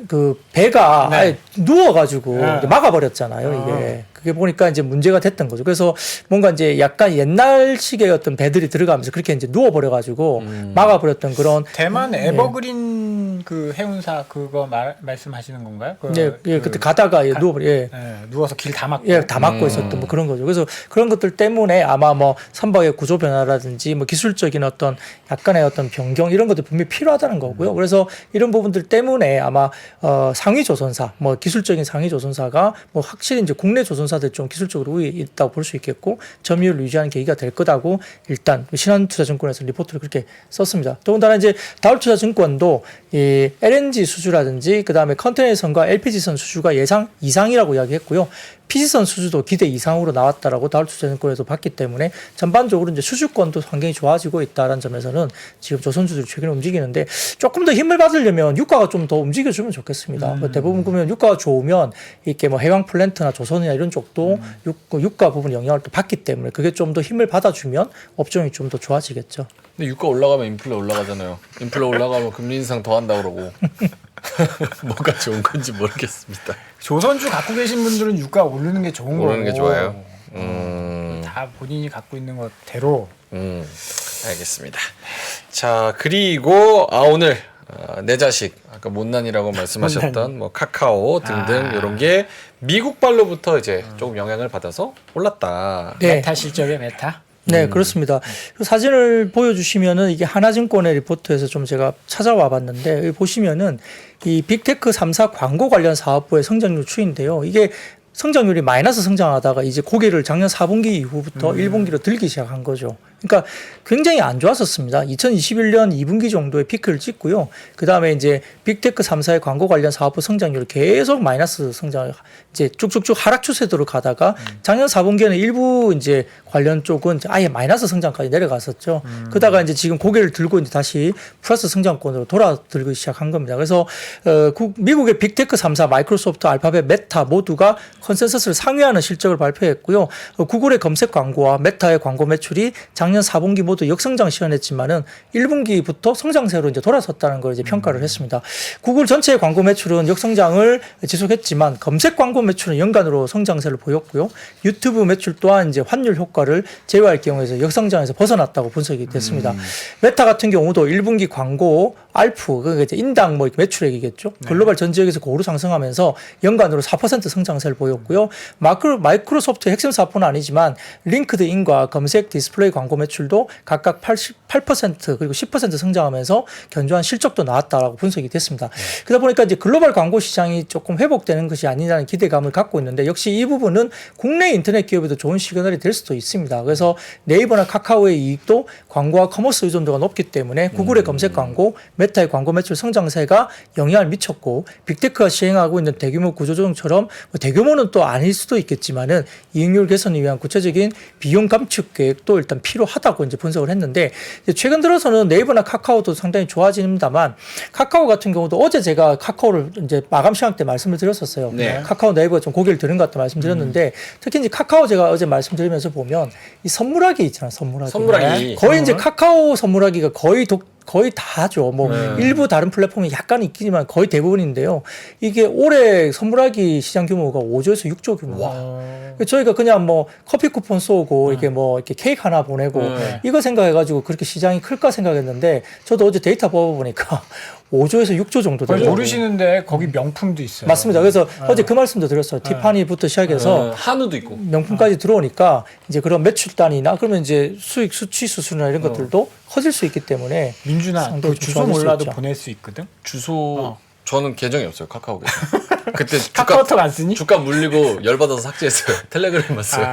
그 배가 네. 아예 누워가지고 막아버렸잖아요. 이게 그게 보니까 이제 문제가 됐던 거죠. 그래서 뭔가 이제 약간 옛날식의 어떤 배들이 들어가면서 그렇게 이제 누워버려가지고 막아버렸던 그런. 대만 에버그린 그 해운사 그거 말씀하시는 건가요? 예, 그때 가다가 누워버려. 누워서 길 다 막고. 다 막고 있었던 뭐 그런 거죠. 그래서 그런 것들 때문에 아마 뭐 선박의 구조 변화라든지 뭐 기술적인 어떤 약간의 어떤 변경 이런 것들 분명히 필요하다는 거고요. 그래서 이런 부분들 때문에 아마 상위 조선사, 뭐 기술적인 상위 조선사가 뭐 확실히 이제 국내 조선사들 좀 기술적으로 우위에 있다고 볼 수 있겠고 점유율을 유지하는 계기가 될 거다고 일단 신한투자증권에서 리포트를 그렇게 썼습니다. 더군다나 이제 다울투자증권도 이 LNG 수주라든지 그 다음에 컨테이너선과 LPG선 수주가 예상 이상이라고 이야기했고요. PC선 수주도 기대 이상으로 나왔다라고 다울투자증권에서 봤기 때문에 전반적으로 이제 수주권도 환경이 좋아지고 있다는 점에서는 지금 조선주들이 최근에 움직이는데, 조금 더 힘을 받으려면 유가가 좀 더 움직여주면 좋겠습니다. 대부분 그러면 유가가 좋으면 이렇게 뭐 해왕 플랜트나 조선이나 이런 쪽도 유가 부분 영향을 또 받기 때문에 그게 좀 더 힘을 받아주면 업종이 좀 더 좋아지겠죠. 근데 유가 올라가면 인플레 올라가잖아요. 인플레 올라가면 금리 인상 더 한다 그러고. 뭐가 좋은 건지 모르겠습니다. 조선주 갖고 계신 분들은 유가 오르는 게 좋은 거고. 오르는 게 좋아요. 다 본인이 갖고 있는 것대로. 알겠습니다. 자, 그리고 오늘 내 자식 아까 못난이라고 말씀하셨던 뭐 카카오 등등 이런 게 미국발로부터 이제 조금 영향을 받아서 올랐다. 네. 메타 실적의 메타. 네, 그렇습니다. 그 사진을 보여주시면은 이게 하나증권의 리포트에서 좀 제가 찾아와 봤는데 여기 보시면은 이 빅테크 3사 광고 관련 사업부의 성장률 추인데요. 이게 성장률이 마이너스 성장하다가 이제 고개를 작년 4분기 이후부터 1분기로 들기 시작한 거죠. 그러니까 굉장히 안 좋았었습니다. 2021년 2분기 정도에 피크를 찍고요. 그 다음에 이제 빅테크 3사의 광고 관련 사업부 성장률이 계속 마이너스 성장, 이제 쭉쭉쭉 하락 추세대로 가다가 작년 4분기에는 일부 이제 관련 쪽은 아예 마이너스 성장까지 내려갔었죠. 그러다가 이제 지금 고개를 들고 이제 다시 플러스 성장권으로 돌아들기 시작한 겁니다. 그래서 미국의 빅테크 3사 마이크로소프트, 알파벳, 메타 모두가 컨센서스를 상회하는 실적을 발표했고요. 구글의 검색 광고와 메타의 광고 매출이 작년 4분기 모두 역성장 시현했지만은 1분기부터 성장세로 이제 돌아섰다는 걸 이제 평가를 했습니다. 구글 전체의 광고 매출은 역성장을 지속했지만 검색 광고 매출은 연간으로 성장세를 보였고요. 유튜브 매출 또한 이제 환율 효과를 제외할 경우에서 역성장에서 벗어났다고 분석이 됐습니다. 메타 같은 경우도 1분기 광고 알프, 그러니까 이제 인당 뭐 매출액이겠죠. 글로벌 전 지역에서 고루 상승하면서 연간으로 4% 성장세를 보였고요. 마이크로소프트 핵심 사업은 아니지만 링크드인과 검색 디스플레이 광고 매출도 각각 8% 그리고 10% 성장하면서 견조한 실적도 나왔다라고 분석이 됐습니다. 그러다 보니까 이제 글로벌 광고 시장이 조금 회복되는 것이 아니라는 기대감을 갖고 있는데 역시 이 부분은 국내 인터넷 기업에도 좋은 시그널이 될 수도 있습니다. 그래서 네이버나 카카오의 이익도 광고와 커머스 의존도가 높기 때문에 구글의 검색 광고, 메타의 광고 매출 성장세가 영향을 미쳤고 빅테크가 시행하고 있는 대규모 구조조정처럼 대규모는 또 아닐 수도 있겠지만은 이익률 개선을 위한 구체적인 비용 감축 계획도 일단 필요하다고 이제 분석을 했는데 최근 들어서는 네이버나 카카오도 상당히 좋아집니다만 카카오 같은 경우도 어제 제가 카카오를 이제 마감 시간 때 말씀을 드렸었어요. 네. 카카오 네이버가 좀 고개를 드는 것 같다 말씀드렸는데 특히 이제 카카오 제가 어제 말씀드리면서 보면 이 선물하기 있잖아요. 선물하기. 거의 이제 카카오 선물하기가 거의 다죠. 뭐 일부 다른 플랫폼이 약간 있기지만 거의 대부분인데요. 이게 올해 선물하기 시장 규모가 5조에서 6조 규모예요. 저희가 그냥 뭐 커피 쿠폰 쏘고 이렇게 뭐 이렇게 케이크 하나 보내고 이거 생각해가지고 그렇게 시장이 클까 생각했는데 저도 어제 데이터 뽑아보니까 5조에서 6조 정도 되더라고요. 모르시는데 거기 명품도 있어요. 맞습니다. 그래서 어제 그 말씀도 드렸어요. 티파니부터 시작해서 한우도 있고 명품까지 들어오니까 이제 그런 매출 단위나 그러면 이제 수익 수치 수수나 이런 것들도 커질 수 있기 때문에 민준아 상당히 그 주소 좋아질 수 몰라도 있죠. 보낼 수 있거든. 주소 저는 계정이 없어요 카카오에. 그때 카카오톡 안 쓰니? 주가 물리고 열받아서 삭제했어요. 텔레그램만 써요.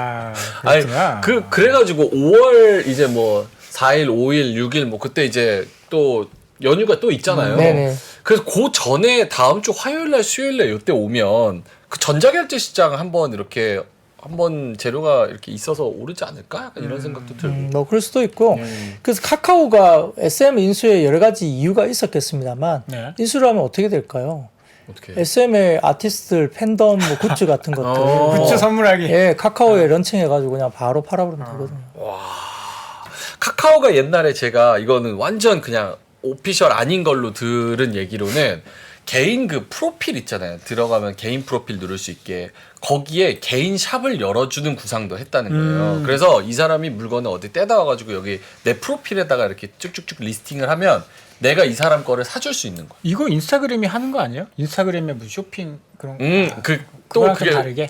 아니 그렇구나. 그래가지고 5월 이제 뭐 4일, 5일, 6일 뭐 그때 이제 또 연휴가 또 있잖아요. 네네. 그래서 그 전에 다음 주 화요일 날 수요일 날 이때 오면 그 전자결제 시장 한번 이렇게 한번 재료가 이렇게 있어서 오르지 않을까? 약간 이런 생각도 들고. 뭐 그럴 수도 있고 그래서 카카오가 SM 인수에 여러 가지 이유가 있었겠습니다만 네. 인수를 하면 어떻게 될까요? 어떻게? SM의 아티스트들 팬덤 뭐 굿즈 같은 것들 굿즈 선물하기. 예, 카카오에 런칭해가지고 그냥 바로 팔아버리면 되거든요. 카카오가 옛날에 제가 이거는 완전 그냥 오피셜 아닌 걸로 들은 얘기로는 개인 그 프로필 있잖아요. 들어가면 개인 프로필 누를 수 있게 거기에 개인 샵을 열어주는 구상도 했다는 거예요. 그래서 이 사람이 물건을 어디 떼다 와가지고 여기 내 프로필에다가 이렇게 쭉쭉쭉 리스팅을 하면 내가 이 사람 거를 사줄 수 있는 거야. 이거 인스타그램이 하는 거 아니에요? 인스타그램에 뭐 쇼핑 그런 거. 또 그거랑 그게 좀 다르게?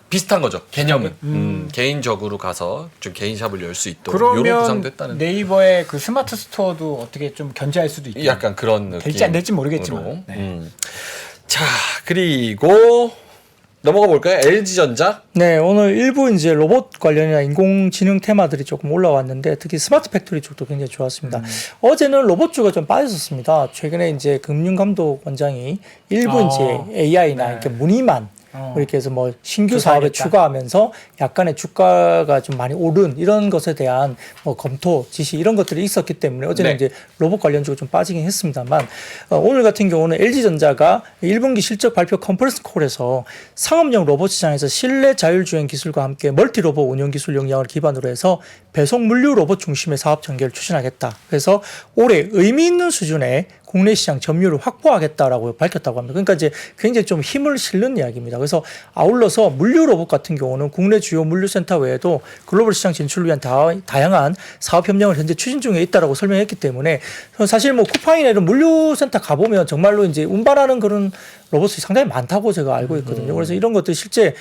비슷한 거죠. 개념은 개인적으로 가서 좀 개인 샵을 열 수 있도록 이런 그러면 구상도 했다는. 네이버의 그 스마트 스토어도 어떻게 좀 견제할 수도 있고. 약간 그런 느낌. 될지 안 될지 모르겠지만. 네. 자 그리고 넘어가 볼까요? LG전자. 네, 오늘 일부 이제 로봇 관련이나 인공지능 테마들이 조금 올라왔는데 특히 스마트 팩토리 쪽도 굉장히 좋았습니다. 어제는 로봇주가 좀 빠졌었습니다. 최근에 이제 금융감독원장이 일부 이제 AI나 이렇게 문의만 이렇게 해서 뭐 신규 사업에 조사하겠다. 추가하면서 약간의 주가가 좀 많이 오른 이런 것에 대한 뭐 검토 지시 이런 것들이 있었기 때문에 어제는 네. 이제 로봇 관련주가 좀 빠지긴 했습니다만 오늘 같은 경우는 LG전자가 1분기 실적 발표 컨퍼런스 콜에서 상업용 로봇 시장에서 실내 자율주행 기술과 함께 멀티 로봇 운영 기술 역량을 기반으로 해서 배송 물류 로봇 중심의 사업 전개를 추진하겠다. 그래서 올해 의미 있는 수준의 국내 시장 점유율을 확보하겠다라고 밝혔다고 합니다. 그러니까 이제 굉장히 좀 힘을 실는 이야기입니다. 그래서 아울러서 물류 로봇 같은 경우는 국내 주요 물류센터 외에도 글로벌 시장 진출을 위한 다양한 사업 협력을 현재 추진 중에 있다라고 설명했기 때문에 사실 뭐 쿠팡이나 이런 물류센터 가보면 정말로 이제 운반하는 그런 로봇이 상당히 많다고 제가 알고 있거든요. 그래서 이런 것들이 실제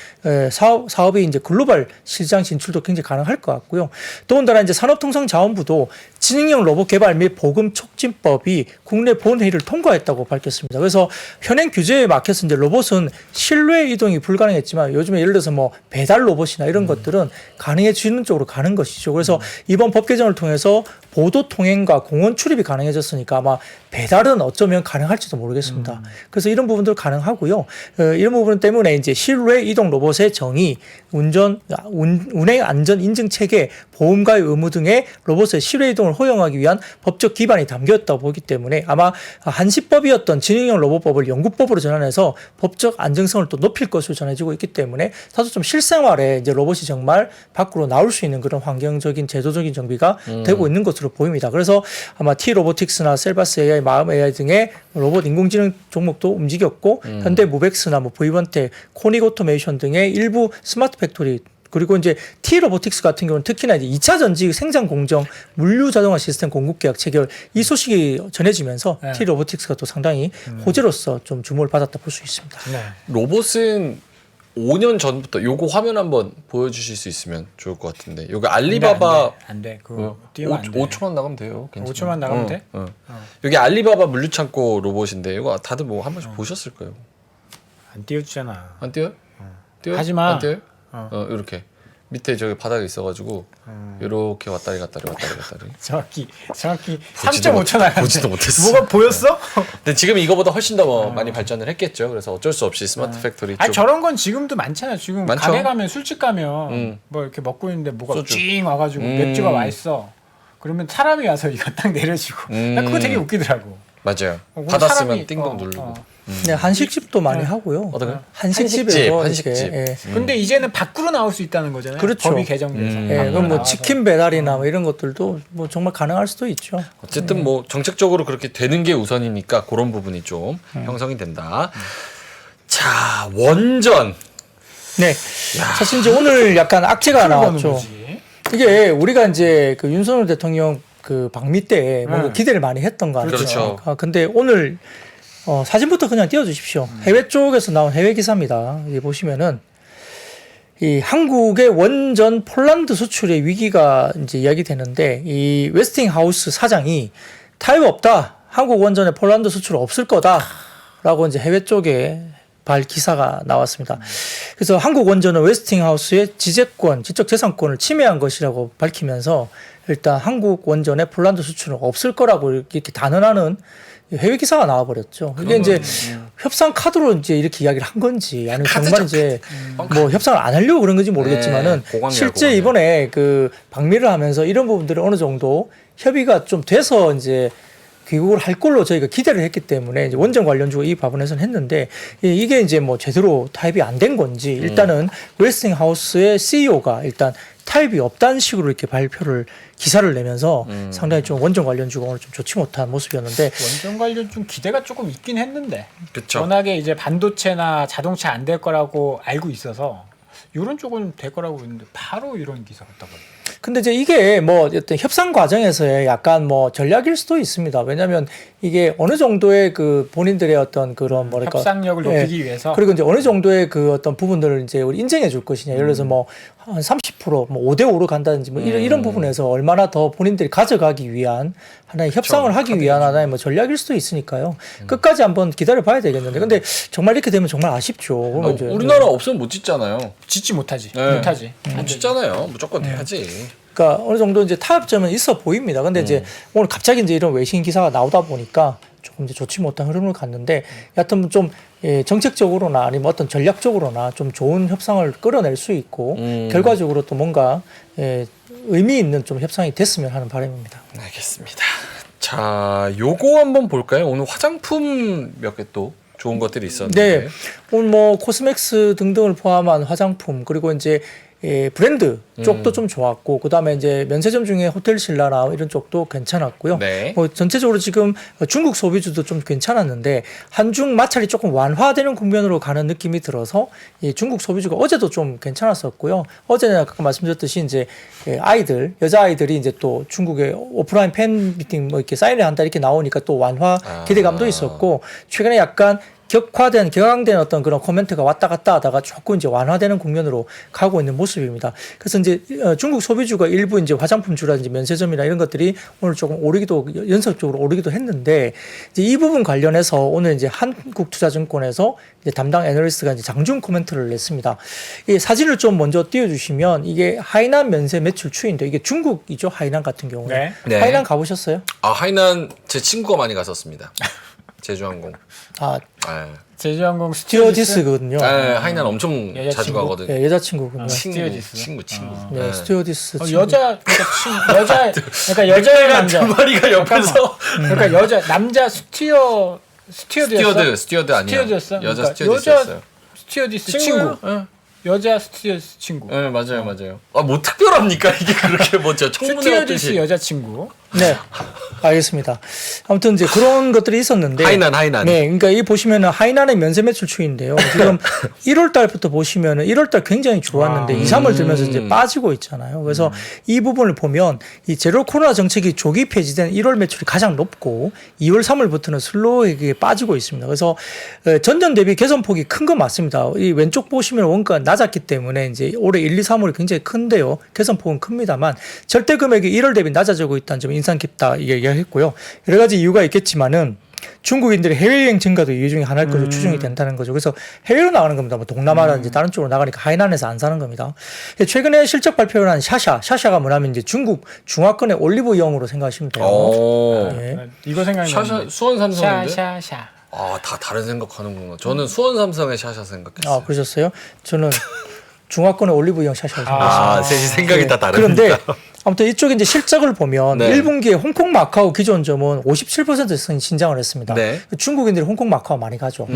사업이 이제 글로벌 시장 진출도 굉장히 가능할 것 같고요. 더군다나 이제 산업통상자원부도 지능형 로봇 개발 및 보급 촉진법이 국내 본회의를 통과했다고 밝혔습니다. 그래서 현행 규제에 막혀서 이제 로봇은 실외 이동이 불가능했지만 요즘에 예를 들어서 뭐 배달 로봇이나 이런 것들은 가능해지는 쪽으로 가는 것이죠. 그래서 이번 법 개정을 통해서 보도 통행과 공원 출입이 가능해졌으니까 아마 배달은 어쩌면 가능할지도 모르겠습니다. 그래서 이런 부분들 가능하고요. 이런 부분 때문에 이제 실외 이동 로봇의 정의, 운행 안전 인증 체계, 보험가의 의무 등의 로봇의 실외 이동을 허용하기 위한 법적 기반이 담겼다고 보기 때문에 아마 한시법이었던 지능형 로봇법을 영구법으로 전환해서 법적 안정성을 또 높일 것으로 전해지고 있기 때문에 사실 좀 실생활에 이제 로봇이 정말 밖으로 나올 수 있는 그런 환경적인 제도적인 정비가 되고 있는 것으로 보입니다. 그래서 아마 T-로보틱스나 셀바스 AI, 마음 AI 등의 로봇 인공지능 종목도 움직였고 현대 무벡스나 뭐 V번텍, 코닉 오토메이션 등의 일부 스마트 팩토리 그리고 이제 T-로보틱스 같은 경우는 특히나 이제 2차 전지 생산 공정 물류 자동화 시스템 공급 계약 체결 이 소식이 전해지면서 네. T-로보틱스가 또 상당히 호재로서 좀 주목을 받았다 볼 수 있습니다. 네. 로봇은 5년 전부터 요거 화면 한번 보여주실 수 있으면 좋을 것 같은데 여기 알리바바 안 돼. 그거 띄우면 안 돼. 5초만 나가면 돼요. 괜찮아요. 5초만 나가면 돼? 여기 알리바바 물류창고 로봇인데 이거 다들 뭐 한 번씩 보셨을 거예요. 안 띄워주잖아. 안 띄어요? 띄어요? 하지 마. 안 띄어요? 이렇게 밑에 저기 바닥에 있어가지고 이렇게 왔다리 갔다리. 정확히 보지도 3.5초 나갔네. 보지도 못했어. 뭐가 보였어? 근데 지금 이거보다 훨씬 더 많이 발전을 했겠죠. 그래서 어쩔 수 없이 스마트 팩토리 쪽. 아니 저런 건 지금도 많잖아. 지금 많죠? 가게 가면 술집 가면 뭐 이렇게 먹고 있는데 뭐가 소주. 찡 와가지고 맥주가 맛있어. 그러면 사람이 와서 이거 딱 내려주고. 나 그거 되게 웃기더라고. 맞아요. 그럼 받았으면 사람이- 띵동 누르고. 네, 한식집도 많이 하고요. 어떤가요? 한식집에서 한식집. 이렇게, 근데 이제는 밖으로 나올 수 있다는 거잖아요. 그렇죠. 법이 개정돼서. 예, 밖으로 그럼 뭐 나와서. 치킨 배달이나 뭐 이런 것들도 뭐 정말 가능할 수도 있죠. 어쨌든 뭐 정책적으로 그렇게 되는 게 우선이니까 그런 부분이 좀 형성이 된다. 자, 원전. 네. 사실 이제 오늘 약간 악재가 나왔죠. 거지. 이게 우리가 이제 그 윤석열 대통령 그 방미 때 뭔가 네. 기대를 많이 했던 거 아니에요? 그렇죠. 근데 오늘 사진부터 그냥 띄워주십시오. 해외 쪽에서 나온 해외 기사입니다. 여기 보시면은 이 한국의 원전 폴란드 수출의 위기가 이제 이야기되는데 이 웨스팅하우스 사장이 타협 없다. 한국 원전의 폴란드 수출 없을 거다라고 이제 해외 쪽에 기사가 나왔습니다. 그래서 한국 원전은 웨스팅하우스의 지재권, 지적재산권을 침해한 것이라고 밝히면서 일단 한국 원전의 폴란드 수출은 없을 거라고 이렇게 단언하는 해외 기사가 나와버렸죠. 이게 이제 협상 카드로 이제 이렇게 이야기를 한 건지 아니면 정말 이제 뭐 협상을 안 하려고 그런 건지 모르겠지만은 네, 공항이야, 실제 공항이야. 이번에 그 방미를 하면서 이런 부분들이 어느 정도 협의가 좀 돼서 이제 귀국을 할 걸로 저희가 기대를 했기 때문에 이제 원전 관련주고 이 부분에서는 했는데 이게 이제 뭐 제대로 타협이 안 된 건지 일단은 웨스팅하우스의 CEO가 일단 타협이 없다는 식으로 이렇게 기사를 내면서 상당히 좀 원전 관련주가 오늘 좀 좋지 못한 모습이었는데 원전 관련 좀 기대가 조금 있긴 했는데 그쵸. 워낙에 이제 반도체나 자동차 안 될 거라고 알고 있어서 이런 쪽은 될 거라고 했는데 바로 이런 기사가 떠버려. 근데 이제 이게 뭐 어떤 협상 과정에서의 약간 뭐 전략일 수도 있습니다. 왜냐하면 이게 어느 정도의 그 본인들의 어떤 그런 뭐랄까 협상력을 높이기 위해서 그리고 이제 어느 정도의 그 어떤 부분들을 이제 우리 인정해 줄 것이냐. 예를 들어서 뭐 한 30%, 뭐 5대5로 간다든지 뭐 이런 부분에서 얼마나 더 본인들이 가져가기 위한 하나의 협상을 하기 위한 하나의 뭐 전략일 수도 있으니까요. 끝까지 한번 기다려 봐야 되겠는데. 근데 정말 이렇게 되면 정말 아쉽죠. 그러면 이제 우리나라 없으면 못 짓잖아요. 짓지 못하지. 네. 못하지. 못 짓잖아요. 무조건 돼야지. 그러니까 어느 정도 이제 타협점은 있어 보입니다. 근데 이제 오늘 갑자기 이제 이런 외신 기사가 나오다 보니까 조금 이제 좋지 못한 흐름을 갔는데 여하튼 좀 정책적으로나 아니면 어떤 전략적으로나 좀 좋은 협상을 끌어낼 수 있고 결과적으로 또 뭔가 의미 있는 좀 협상이 됐으면 하는 바람입니다. 알겠습니다. 자, 요거 한번 볼까요? 오늘 화장품 몇 개 또 좋은 것들이 있었는데. 네, 오늘 뭐 코스맥스 등등을 포함한 화장품 그리고 이제 브랜드 쪽도 좀 좋았고 그다음에 이제 면세점 중에 호텔 신라나 이런 쪽도 괜찮았고요. 네. 뭐 전체적으로 지금 중국 소비주도 좀 괜찮았는데 한중 마찰이 조금 완화되는 국면으로 가는 느낌이 들어서 이 중국 소비주가 어제도 좀 괜찮았었고요. 어제는 아까 말씀드렸듯이 이제 여자 아이들이 이제 또 중국의 오프라인 팬 미팅 뭐 이렇게 사인회 한다 이렇게 나오니까 또 완화 기대감도 있었고 최근에 약간 격앙된 어떤 그런 코멘트가 왔다 갔다 하다가 조금 이제 완화되는 국면으로 가고 있는 모습입니다. 그래서 이제 중국 소비주가 일부 이제 화장품주라든지 면세점이나 이런 것들이 오늘 조금 연속적으로 오르기도 했는데 이제 이 부분 관련해서 오늘 이제 한국투자증권에서 이제 담당 애널리스트가 이제 장중 코멘트를 냈습니다. 이 사진을 좀 먼저 띄워주시면 이게 하이난 면세 매출 추이인데 이게 중국이죠. 하이난 같은 경우는. 네. 네. 하이난 가보셨어요? 하이난 제 친구가 많이 갔었습니다. 제주항공. 아, 제주항공 스튜어디스거든요. 하이난 엄청 여자친구? 자주 가거든. 네, 여자친구군요. 스튜어디스? 친구. 네, 스튜어디스. 친구. 그러니까 여자의 남자. 두 마리가 옆에서. 그러니까 남자 스튜어드였어? 스튜어드 아니야. 스튜어드였어? 여자 그러니까 스튜어디스였어요. 여자 스튜어디스 친구예요? 친구. 네. 여자 스튜어디스 친구. 네, 맞아요. 뭐 특별합니까? 이게 그렇게 뭐 저 청문회 스튜어디스 없듯이. 여자 친구. 네, 알겠습니다. 아무튼 이제 그런 것들이 있었는데. 하이난. 네, 그러니까 이 보시면은 하이난의 면세 매출 추이인데요. 지금 1월 달부터 보시면은 1월 달 굉장히 좋았는데 2, 3월 들면서 이제 빠지고 있잖아요. 그래서 이 부분을 보면 이 제로 코로나 정책이 조기 폐지된 1월 매출이 가장 높고 2월, 3월부터는 슬로우하게 빠지고 있습니다. 그래서 전년 대비 개선폭이 큰 건 맞습니다. 이 왼쪽 보시면 원가가 낮았기 때문에 이제 올해 1, 2, 3월이 굉장히 큰데요. 개선폭은 큽니다만 절대 금액이 1월 대비 낮아지고 있다는 점이 인상 깊다 얘기했고요. 여러 가지 이유가 있겠지만은 중국인들의 해외여행 증가도 이유 중에 하나일 것으로 추정이 된다는 거죠. 그래서 해외로 나가는 겁니다. 뭐 동남아라든지 다른 쪽으로 나가니까 하이난에서 안 사는 겁니다. 최근에 실적 발표를 한 샤샤가 뭐냐면 이제 중국 중화권의 올리브영으로 생각하시면 돼요. 네. 이거 생각나는데. 수원 삼성인데. 샤샤. 다 다른 생각하는구나. 저는 수원 삼성의 샤샤 생각했어요. 아, 그러셨어요? 저는 중화권의 올리브영 샤샤를 생각했습니다. 셋이 생각이 다 그런데 다르니까. 아무튼 이쪽에 이제 실적을 보면 네. 1분기에 홍콩 마카오 기존점은 57% 신장을 했습니다. 네. 중국인들이 홍콩 마카오 많이 가죠.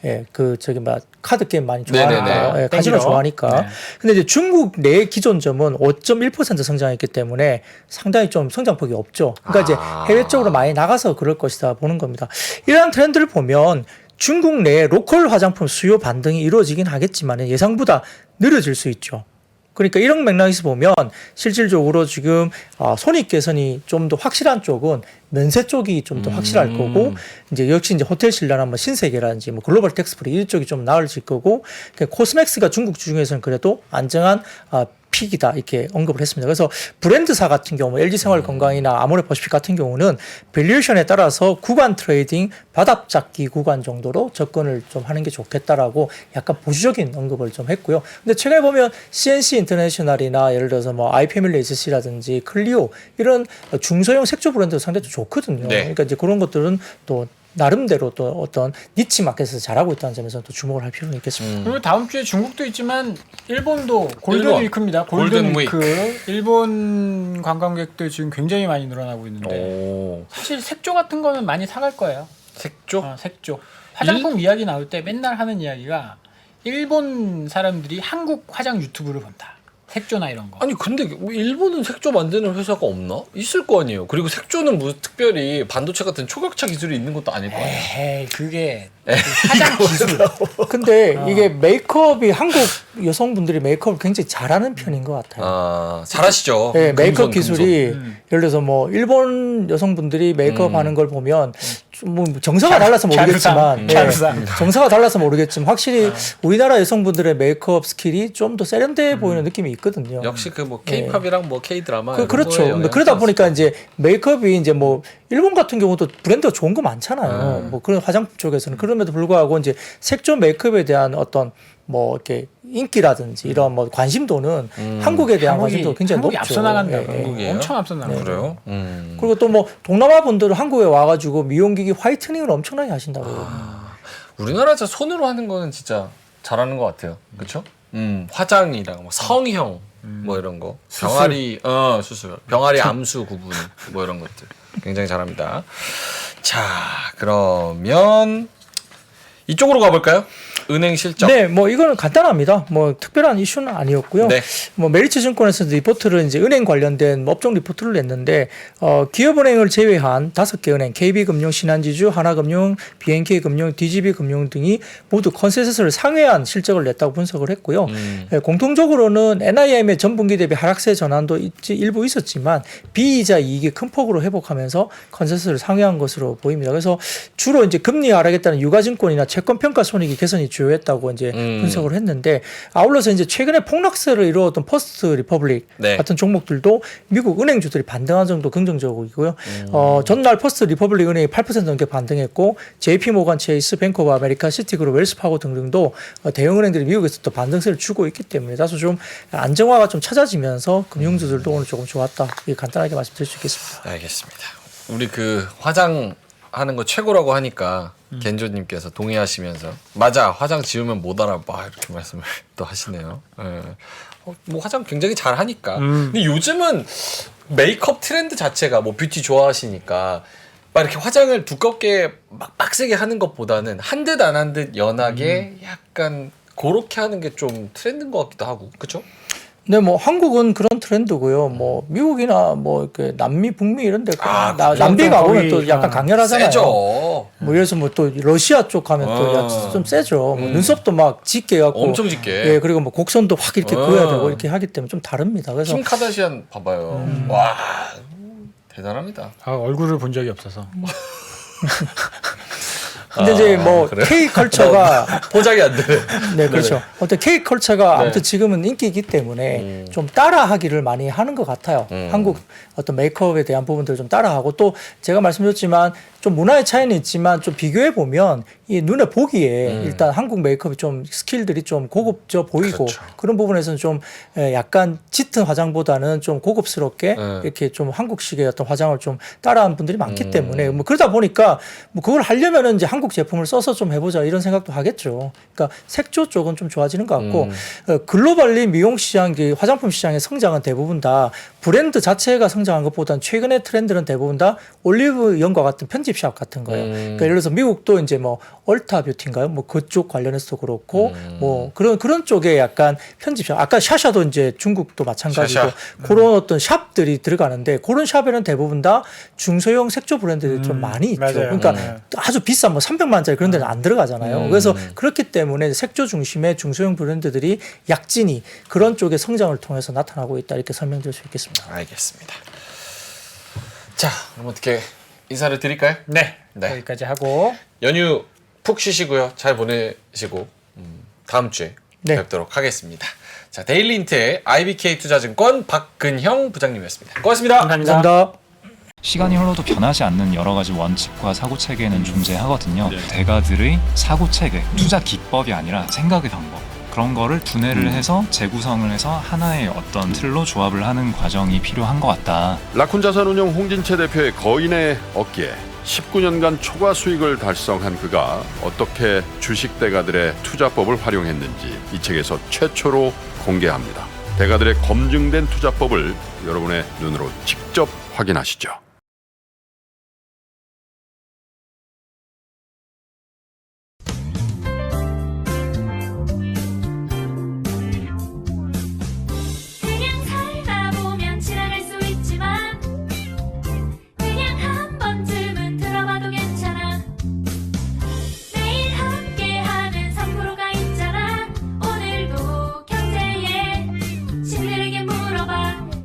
예, 카드 게임 많이 좋아하니까, 네네네. 예, 카지노 땡기러. 좋아하니까. 네. 근데 이제 중국 내 기존점은 5.1% 성장했기 때문에 상당히 좀 성장폭이 없죠. 그러니까 이제 해외 쪽으로 많이 나가서 그럴 것이다 보는 겁니다. 이러한 트렌드를 보면 중국 내 로컬 화장품 수요 반등이 이루어지긴 하겠지만 예상보다 느려질 수 있죠. 그러니까 이런 맥락에서 보면 실질적으로 지금 손익 개선이 좀 더 확실한 쪽은 면세 쪽이 좀 더 확실할 거고 이제 역시 이제 호텔 신라나 뭐 신세계라든지 뭐 글로벌 텍스프리 이쪽이 좀 나을질 거고 코스맥스가 중국 중에서는 그래도 안정한 픽이다 이렇게 언급을 했습니다. 그래서 브랜드사 같은 경우 LG생활건강이나 아모레퍼시픽 같은 경우는 밸류에이션에 따라서 구간 트레이딩 바닥잡기 구간 정도로 접근을 좀 하는 게 좋겠다라고 약간 보수적인 언급을 좀 했고요. 근데 최근에 보면 CNC 인터내셔널이나 예를 들어서 뭐 아이패밀리 SC라든지 클리오 이런 중소형 색조 브랜드 상당히 좀 좋거든요. 네. 그러니까 이제 그런 것들은 또 나름대로 또 어떤 니치 마켓에서 잘하고 있다는 점에서 또 주목을 할 필요는 있겠습니다. 그리고 다음 주에 중국도 있지만 일본도 골든 일본. 위크입니다. 골든 골든 위크. 일본 관광객들 지금 굉장히 많이 늘어나고 있는데 사실 색조 같은 거는 많이 사갈 거예요. 색조? 색조. 화장품 이야기 나올 때 맨날 하는 이야기가 일본 사람들이 한국 화장 유튜브를 본다. 색조나 이런 거. 아니 근데 일본은 색조 만드는 회사가 없나? 있을 거 아니에요. 그리고 색조는 뭐 특별히 반도체 같은 초격차 기술이 있는 것도 아닐 거 아니에요. 에이 그게 화장 기술. 근데 이게 메이크업이 한국 여성분들이 메이크업을 굉장히 잘하는 편인 것 같아요. 잘하시죠. 네, 메이크업 금손. 기술이 예를 들어서 뭐 일본 여성분들이 메이크업 하는 걸 보면 뭐 정서가 달라서 모르겠지만 정서가 달라서 모르겠지만 확실히 우리나라 여성분들의 메이크업 스킬이 좀 더 세련돼 보이는 느낌이 있거든요. 역시 그 뭐 K-팝이랑 뭐 K-드라마 그렇죠. 그러다 보니까 이제 메이크업이 이제 뭐 일본 같은 경우도 브랜드가 좋은 거 많잖아요. 뭐 그런 화장품 쪽에서는 그럼에도 불구하고 이제 색조 메이크업에 대한 어떤 뭐 이렇게 인기라든지 이런 뭐 관심도는 한국에 대한 관심도 굉장히 한국이 높죠. 앞서 나간다. 한국이에요? 엄청 앞서 나간다. 그래요? 그리고 또 뭐 동남아 분들은 한국에 와가지고 미용기기 화이트닝을 엄청나게 하신다고. 우리나라 진짜 손으로 하는 거는 진짜 잘하는 것 같아요. 그렇죠? 화장이랑 뭐 성형 뭐 이런 거, 병아리 수술, 병아리 암수 구분 뭐 이런 것들 굉장히 잘합니다. 자, 그러면 이쪽으로 가볼까요? 은행 실적. 네, 뭐 이거는 간단합니다. 뭐 특별한 이슈는 아니었고요. 네. 뭐 메리츠 증권에서 리포트를 이제 은행 관련된 뭐 업종 리포트를 냈는데 기업은행을 제외한 5개 은행, KB금융, 신한지주, 하나금융, BNK금융, DGB금융 등이 모두 컨센서스를 상회한 실적을 냈다고 분석을 했고요. 공통적으로는 NIM의 전분기 대비 하락세 전환도 일부 있었지만 비이자 이익이 큰 폭으로 회복하면서 컨센서스를 상회한 것으로 보입니다. 그래서 주로 이제 금리 하락했다는 유가증권이나 채권평가 손익이 개선이 주요했다고 이제 분석을 했는데 아울러서 이제 최근에 폭락세를 이루었던 퍼스트 리퍼블릭 네. 같은 종목들도 미국 은행주들이 반등한 정도 긍정적이고요. 전날 퍼스트 리퍼블릭 은행이 8% 넘게 반등했고 JP 모건 체이스, 뱅크 오브 아메리카, 시티그룹, 웰스파고 등등도 대형 은행들이 미국에서 또 반등세를 주고 있기 때문에 다소 좀 안정화가 좀 찾아지면서 금융주들도 오늘 조금 좋았다. 이렇게 간단하게 말씀드릴 수 있겠습니다. 알겠습니다. 우리 그 화장하는 거 최고라고 하니까 겐조님께서 동의하시면서 맞아 화장 지우면 못 알아봐 이렇게 말씀을 또 하시네요. 예. 뭐 화장 굉장히 잘 하니까. 근데 요즘은 메이크업 트렌드 자체가 뭐 뷰티 좋아하시니까 막 이렇게 화장을 두껍게 막 빡세게 하는 것보다는 한 듯 안 한 듯 연하게 약간 그렇게 하는 게 좀 트렌드인 것 같기도 하고, 그렇죠? 네, 뭐 한국은 그런 트렌드고요. 뭐 미국이나 뭐 이렇게 남미, 북미 이런 데 남미 가보면 또 약간 강렬하잖아요. 세죠. 뭐 그래서 뭐 또 러시아 쪽 가면 또 좀 세죠. 뭐 눈썹도 막 짙게 해갖고 엄청 짙게. 예, 그리고 뭐 곡선도 확 이렇게 그어야 되고 이렇게 하기 때문에 좀 다릅니다. 그래서 킴 카다시안 봐봐요. 와 대단합니다. 얼굴을 본 적이 없어서. 근데 이제 뭐 그래요? K 컬처가 포장이 안 돼. 네, 그렇죠. 어떤 K 컬처가 네. 아무튼 지금은 인기이기 때문에 좀 따라하기를 많이 하는 것 같아요. 한국 어떤 메이크업에 대한 부분들을 좀 따라하고 또 제가 말씀드렸지만 좀 문화의 차이는 있지만 좀 비교해 보면 이 눈에 보기에 일단 한국 메이크업이 좀 스킬들이 좀 고급져 보이고 그렇죠. 그런 부분에서는 좀 약간 짙은 화장보다는 좀 고급스럽게 이렇게 좀 한국식의 어떤 화장을 좀 따라하는 분들이 많기 때문에 뭐 그러다 보니까 뭐 그걸 하려면은 이제 한국 제품을 써서 좀 해보자 이런 생각도 하겠죠. 그러니까 색조 쪽은 좀 좋아지는 것 같고 글로벌리 미용 시장, 화장품 시장의 성장은 대부분 다 브랜드 자체가 성장한 것보다는 최근의 트렌드는 대부분 다 올리브영과 같은 편집샵 같은 거예요. 그러니까 예를 들어서 미국도 이제 뭐 얼타 뷰티인가요? 뭐 그쪽 관련해서도 그렇고 뭐 그런 쪽에 약간 편집샵. 아까 샤샤도 이제 중국도 마찬가지고 샤샤. 그런 어떤 샵들이 들어가는데 그런 샵에는 대부분 다 중소형 색조 브랜드들이 좀 많이 있죠. 맞아요. 그러니까 아주 비싼 뭐 300만짜리 그런 데는 안 들어가잖아요. 그래서 그렇기 때문에 색조 중심의 중소형 브랜드들이 약진이 그런 쪽의 성장을 통해서 나타나고 있다 이렇게 설명드릴 수 있겠습니다. 알겠습니다. 자, 그럼 어떻게 인사를 드릴까요? 네. 네. 여기까지 하고 연휴 푹 쉬시고요. 잘 보내시고 다음 주에 네. 뵙도록 하겠습니다. 자, 데일리인트의 IBK 투자증권 박근형 부장님이었습니다. 고맙습니다. 감사합니다. 시간이 흘러도 변하지 않는 여러 가지 원칙과 사고 체계는 존재하거든요. 대가들의 사고 체계, 투자 기법이 아니라 생각의 방법. 그런 거를 분해를 해서 재구성을 해서 하나의 어떤 틀로 조합을 하는 과정이 필요한 것 같다. 라쿤 자산운용 홍진채 대표의 거인의 어깨에 19년간 초과 수익을 달성한 그가 어떻게 주식 대가들의 투자법을 활용했는지 이 책에서 최초로 공개합니다. 대가들의 검증된 투자법을 여러분의 눈으로 직접 확인하시죠.